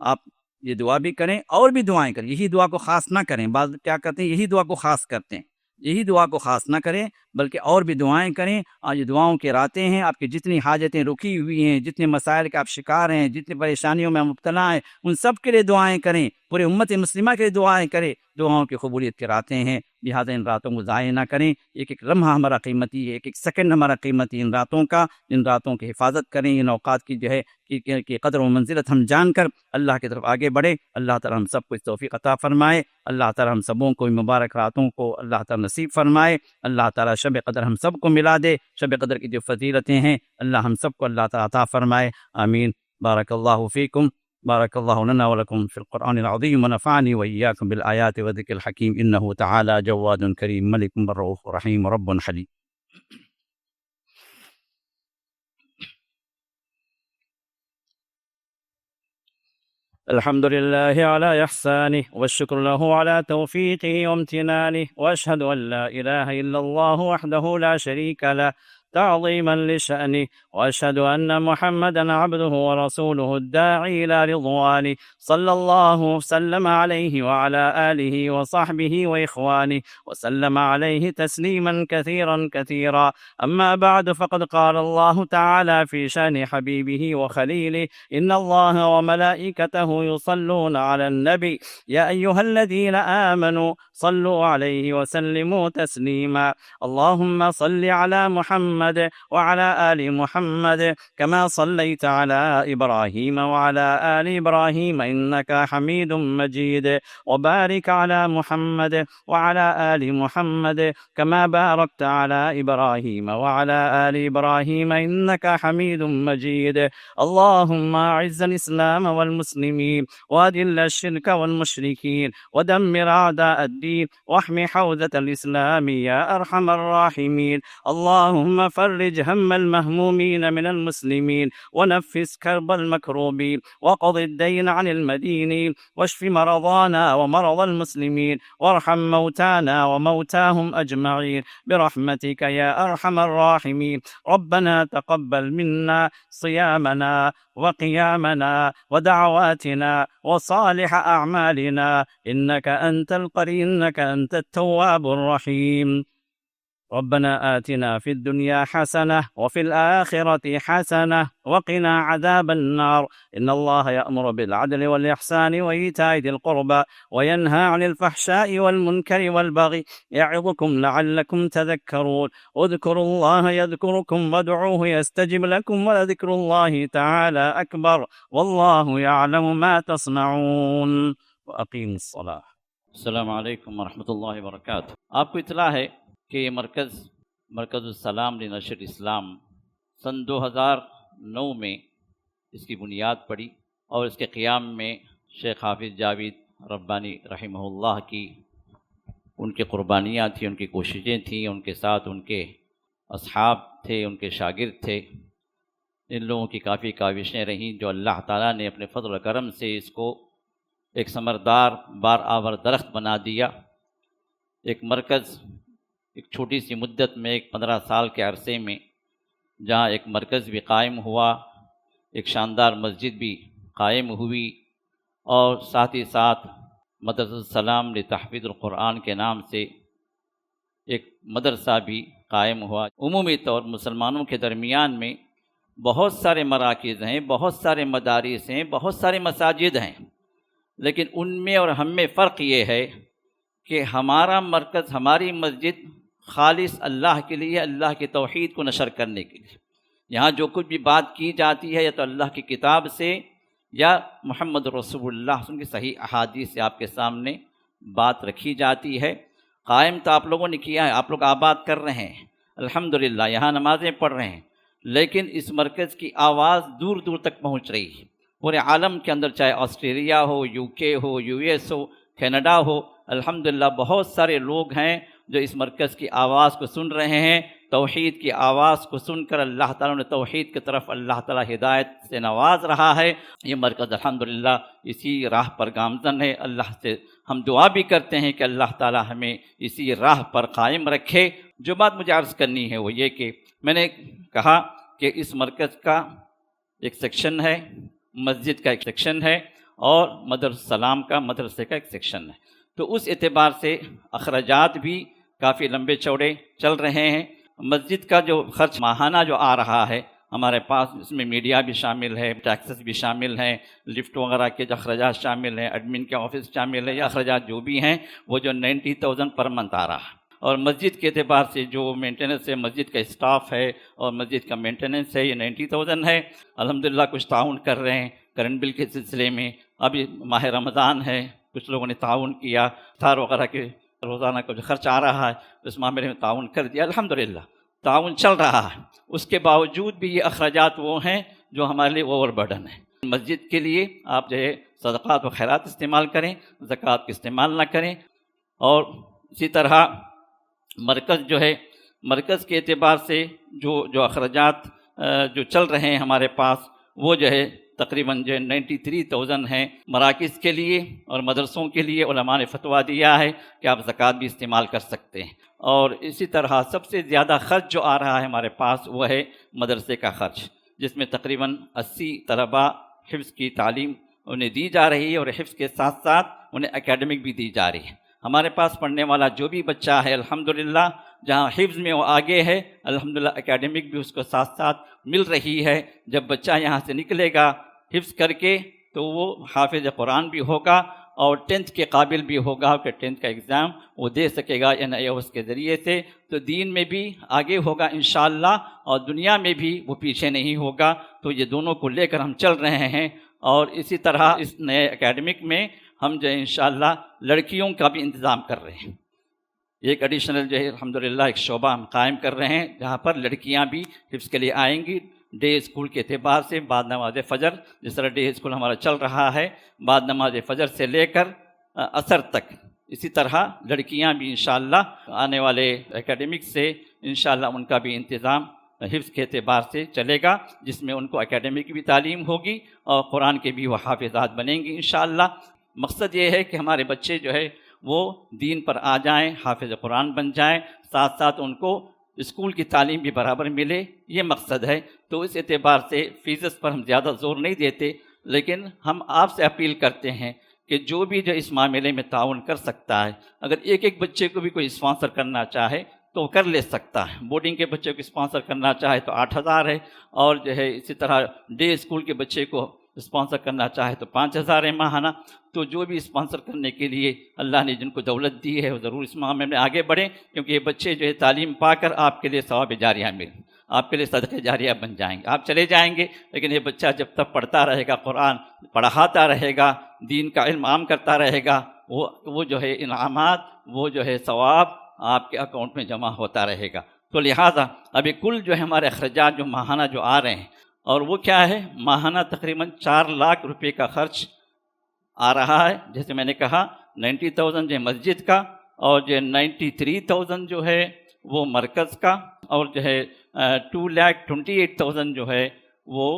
آپ یہ دعا بھی کریں اور بھی دعائیں کریں، یہی دعا کو خاص نہ کریں۔ بعض کیا کرتے ہیں، یہی دعا کو خاص کرتے ہیں، یہی دعا کو خاص نہ کریں بلکہ اور بھی دعائیں کریں۔ آج دعاؤں کی راتیں ہیں، آپ کی جتنی حاجتیں رکی ہوئی ہیں، جتنے مسائل کے آپ شکار ہیں، جتنی پریشانیوں میں مبتلا ہیں، ان سب کے لیے دعائیں کریں، پورے امت مسلمہ کے لیے دعائیں کریں۔ دعاؤں کی قبولیت کی راتیں ہیں، لہٰذا ان راتوں کو ضائع نہ کریں۔ ایک ایک لمحہ ہمارا قیمتی ہے، ایک ایک سیکنڈ ہمارا قیمتی ان راتوں کا، ان راتوں کی حفاظت کریں، ان اوقات کی جو ہے کی قدر و منزلت ہم جان کر اللہ کی طرف آگے بڑھیں۔ اللہ تعالی ہم سب کو اس توفیق عطا فرمائے، اللہ تعالی ہم سبوں کو مبارک راتوں کو اللہ تعالی نصیب فرمائے، اللہ تعالی شب قدر ہم سب کو ملا دے، شب قدر کی جو فضیلتیں ہیں اللہ ہم سب کو اللہ تعالی عطا فرمائے، آمین۔ بارک اللہ فیکم، بارک اللہ لنا ولکم فی القرآن العظیم، ونفعنی وإیاکم بالآیات والذکر الحکیم، انہ تعالی جواد کریم ملک رؤوف رحیم رب حلیم۔ الحمد لله على إحسانه والشكر له على توفيقه وامتنانه، وأشهد أن لا إله إلا الله وحده لا شريك له تعظيما لشأنه، وأشهد أن محمدا عبده ورسوله الداعي إلى رضوانه، صلى الله وسلم عليه وعلى آله وصحبه وإخوانه وسلم عليه تسليما كثيرا كثيرا. أما بعد، فقد قال الله تعالى في شأن حبيبه وخليله: إن الله وملائكته يصلون على النبي يا أيها الذين آمنوا صلوا عليه وسلموا تسليما. اللهم صل على محمد وعلى آل محمد كما صليت على إبراهيم وعلى آل إبراهيم إنك حميد مجيد، وبارك على محمد وعلى آل محمد كما باركت على إبراهيم وعلى آل إبراهيم إنك حميد مجيد. اللهم أعز الإسلام والمسلمين، وأذل الشرك والمشركين، ودمر أعداء الدين، واحم حوزة الإسلام يا أرحم الراحمين. اللهم فرج هم المهمومين من المسلمين، ونفس كرب المكروبين، وقض الدين عن المدينين، واشف مرضانا ومرضى المسلمين، وارحم موتانا وموتاهم أجمعين برحمتك يا أرحم الراحمين. ربنا تقبل منا صيامنا وقيامنا ودعواتنا وصالح أعمالنا، إنك أنت إنك أنت التواب الرحيم. ربنا آتنا في الدنيا حسنة وفي الآخرة حسنة وقنا عذاب النار. إن الله يأمر بالعدل والإحسان وإيتاء ذي القربى وينهى عن الفحشاء والمنكر والبغي يعظكم لعلكم تذكرون. اذكروا الله يذكركم وادعوه يستجب لكم، ولذكر الله تعالى أكبر، والله يعلم ما تصنعون. وأقيموا الصلاة. السلام علیکم ورحمۃ اللہ وبرکاتہ۔ آپ کو اطلاع ہے کہ یہ مرکز السلام لنشر اسلام سن 2009 میں اس کی بنیاد پڑی، اور اس کے قیام میں شیخ حافظ جاوید ربانی رحمہ اللہ کی ان کے قربانیاں تھیں، ان کی کوششیں تھیں، ان کے ساتھ ان کے اصحاب تھے، ان کے شاگرد تھے۔ ان لوگوں کی کافی کاوشیں رہیں جو اللہ تعالیٰ نے اپنے فضل و کرم سے اس کو ایک ثمردار بار آور درخت بنا دیا۔ ایک مرکز ایک چھوٹی سی مدت میں، ایک 15 سال کے عرصے میں، جہاں ایک مرکز بھی قائم ہوا، ایک شاندار مسجد بھی قائم ہوئی، اور ساتھ ہی ساتھ مدرسہ السلام لتحفیظ القرآن کے نام سے ایک مدرسہ بھی قائم ہوا۔ عمومی طور مسلمانوں کے درمیان میں بہت سارے مراکز ہیں، بہت سارے مدارس ہیں، بہت سارے مساجد ہیں، لیکن ان میں اور ہم میں فرق یہ ہے کہ ہمارا مرکز، ہماری مسجد خالص اللہ کے لیے، اللہ کی توحید کو نشر کرنے کے لیے۔ یہاں جو کچھ بھی بات کی جاتی ہے یا تو اللہ کی کتاب سے یا محمد رسول اللہ صلی اللہ علیہ وسلم کی صحیح احادیث سے آپ کے سامنے بات رکھی جاتی ہے۔ قائم تو آپ لوگوں نے کیا ہے، آپ لوگ آباد کر رہے ہیں، الحمدللہ یہاں نمازیں پڑھ رہے ہیں، لیکن اس مرکز کی آواز دور دور تک پہنچ رہی ہے، پورے عالم کے اندر، چاہے آسٹریلیا ہو، UK ہو، US ہو، کینیڈا ہو، الحمدللہ بہت سارے لوگ ہیں جو اس مرکز کی آواز کو سن رہے ہیں، توحید کی آواز کو سن کر اللہ تعالیٰ نے توحید کی طرف اللہ تعالیٰ ہدایت سے نواز رہا ہے۔ یہ مرکز الحمدللہ اسی راہ پر گامزن ہے۔ اللہ سے ہم دعا بھی کرتے ہیں کہ اللہ تعالیٰ ہمیں اسی راہ پر قائم رکھے۔ جو بات مجھے عرض کرنی ہے وہ یہ کہ میں نے کہا کہ اس مرکز کا ایک سیکشن ہے، مسجد کا ایک سیکشن ہے، اور السلام کا مدرسے کا ایک سیکشن ہے۔ تو اس اعتبار سے اخراجات بھی کافی لمبے چوڑے چل رہے ہیں۔ مسجد کا جو خرچ ماہانہ جو آ رہا ہے ہمارے پاس، اس میں میڈیا بھی شامل ہے، ٹیکسز بھی شامل ہیں، لفٹ وغیرہ کے جو اخراجات شامل ہیں، ایڈمن کے آفس شامل ہے، یہ اخراجات جو بھی ہیں وہ جو 90,000 پر منتھ آ رہا ہے۔ اور مسجد کے اعتبار سے جو مینٹیننس ہے، مسجد کا اسٹاف ہے اور مسجد کا مینٹیننس ہے، یہ 90,000 ہے۔ الحمدللہ کچھ تعاون کر رہے ہیں کرنٹ بل کے سلسلے میں۔ ابھی ماہ رمضان ہے، کچھ لوگوں نے تعاون کیا، افطار وغیرہ کے روزانہ کا جو خرچ آ رہا ہے اس معاملے میں تعاون کر دیا۔ الحمدللہ تعاون چل رہا ہے۔ اس کے باوجود بھی یہ اخراجات وہ ہیں جو ہمارے لیے اوور برڈن ہیں۔ مسجد کے لیے آپ جو ہے صدقات و خیرات استعمال کریں، زکوٰۃ کا استعمال نہ کریں۔ اور اسی طرح مرکز جو ہے، مرکز کے اعتبار سے جو اخراجات جو چل رہے ہیں ہمارے پاس، وہ جو ہے تقریباً جو 93,000 ہیں مراکز کے لیے، اور مدرسوں کے لیے علماء نے فتویٰ دیا ہے کہ آپ زکوٰۃ بھی استعمال کر سکتے ہیں۔ اور اسی طرح سب سے زیادہ خرچ جو آ رہا ہے ہمارے پاس وہ ہے مدرسے کا خرچ، جس میں تقریباً 80 طلباء حفظ کی تعلیم انہیں دی جا رہی ہے، اور حفظ کے ساتھ ساتھ انہیں اکیڈمک بھی دی جا رہی ہے۔ ہمارے پاس پڑھنے والا جو بھی بچہ ہے الحمدللہ، جہاں حفظ میں وہ آگے ہے، الحمدللہ اکیڈمک بھی اس کو ساتھ ساتھ مل رہی ہے۔ جب بچہ یہاں سے نکلے گا حفظ کر کے تو وہ حافظ قرآن بھی ہوگا اور 10th کے قابل بھی ہوگا کہ 10th کا ایگزام وہ دے سکے گا NIOS کے ذریعے سے۔ تو دین میں بھی آگے ہوگا انشاءاللہ، اور دنیا میں بھی وہ پیچھے نہیں ہوگا۔ تو یہ دونوں کو لے کر ہم چل رہے ہیں۔ اور اسی طرح اس نئے اکیڈمک میں ہم جو انشاءاللہ لڑکیوں کا بھی انتظام کر رہے ہیں۔ ایک ایڈیشنل جو ہے الحمدللہ ایک شعبہ ہم قائم کر رہے ہیں جہاں پر لڑکیاں بھی حفظ کے لیے آئیں گی۔ ڈے اسکول کے اعتبار سے بعد نماز فجر، جس طرح ڈے اسکول ہمارا چل رہا ہے بعد نماز فجر سے لے کر عصر تک، اسی طرح لڑکیاں بھی انشاءاللہ آنے والے اکیڈمک سے انشاءاللہ ان کا بھی انتظام حفظ کے اعتبار سے چلے گا، جس میں ان کو اکیڈمک کی بھی تعلیم ہوگی اور قرآن کے بھی وہ حافظات بنیں گی انشاءاللہ۔ مقصد یہ ہے کہ ہمارے بچے جو ہے وہ دین پر آ جائیں، حافظ قرآن بن جائیں، ساتھ ساتھ ان کو اسکول کی تعلیم بھی برابر ملے، یہ مقصد ہے۔ تو اس اعتبار سے فیسز پر ہم زیادہ زور نہیں دیتے، لیکن ہم آپ سے اپیل کرتے ہیں کہ جو بھی جو اس معاملے میں تعاون کر سکتا ہے، اگر ایک بچے کو بھی کوئی اسپانسر کرنا چاہے تو وہ کر لے سکتا ہے۔ بورڈنگ کے بچے کو اسپانسر کرنا چاہے تو 8,000 ہے، اور جو ہے اسی طرح ڈے اسکول کے بچے کو اسپانسر کرنا چاہے تو 5,000 ہے ماہانہ۔ تو جو بھی اسپانسر کرنے کے لیے اللہ نے جن کو دولت دی ہے وہ ضرور اس معاملے میں آگے بڑھیں، کیونکہ یہ بچے جو ہے تعلیم پا کر آپ کے لیے ثواب جاریہ مل، آپ کے لیے صدقہ جاریہ بن جائیں گے۔ آپ چلے جائیں گے، لیکن یہ بچہ جب تک پڑھتا رہے گا، قرآن پڑھاتا رہے گا، دین کا علم عام کرتا رہے گا، وہ جو ہے انعامات، وہ جو ہے ثواب آپ کے اکاؤنٹ میں جمع ہوتا رہے گا۔ تو لہٰذا ابھی کل جو ہے ہمارے اخراجات جو ماہانہ جو آ رہے ہیں، اور وہ کیا ہے، ماہانہ تقریباً 4 لاکھ روپے کا خرچ آ رہا ہے۔ جیسے میں نے کہا 90,000 جو ہے مسجد کا، اور جو 93,000 جو ہے وہ مرکز کا، اور جو ہے 2,28,000 جو ہے وہ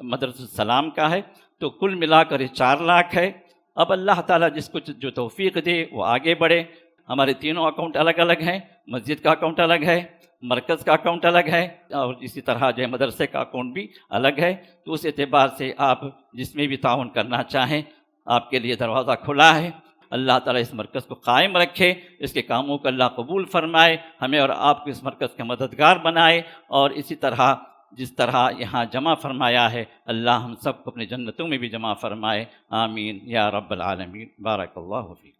مدرسہ السلام کا ہے۔ تو کل ملا کر 4 لاکھ ہے۔ اب اللہ تعالیٰ جس کو جو توفیق دے وہ آگے بڑھے۔ ہمارے تینوں اکاؤنٹ الگ الگ ہیں، مسجد کا اکاؤنٹ الگ ہے، مرکز کا اکاؤنٹ الگ ہے، اور اسی طرح جو ہے مدرسے کا اکاؤنٹ بھی الگ ہے۔ تو اس اعتبار سے آپ جس میں بھی تعاون کرنا چاہیں آپ کے لیے دروازہ کھلا ہے۔ اللہ تعالیٰ اس مرکز کو قائم رکھے، اس کے کاموں کو اللہ قبول فرمائے، ہمیں اور آپ کو اس مرکز کا مددگار بنائے، اور اسی طرح جس طرح یہاں جمع فرمایا ہے اللہ ہم سب کو اپنی جنتوں میں بھی جمع فرمائے، آمین یا رب العالمین۔ بارک اللہ فیک۔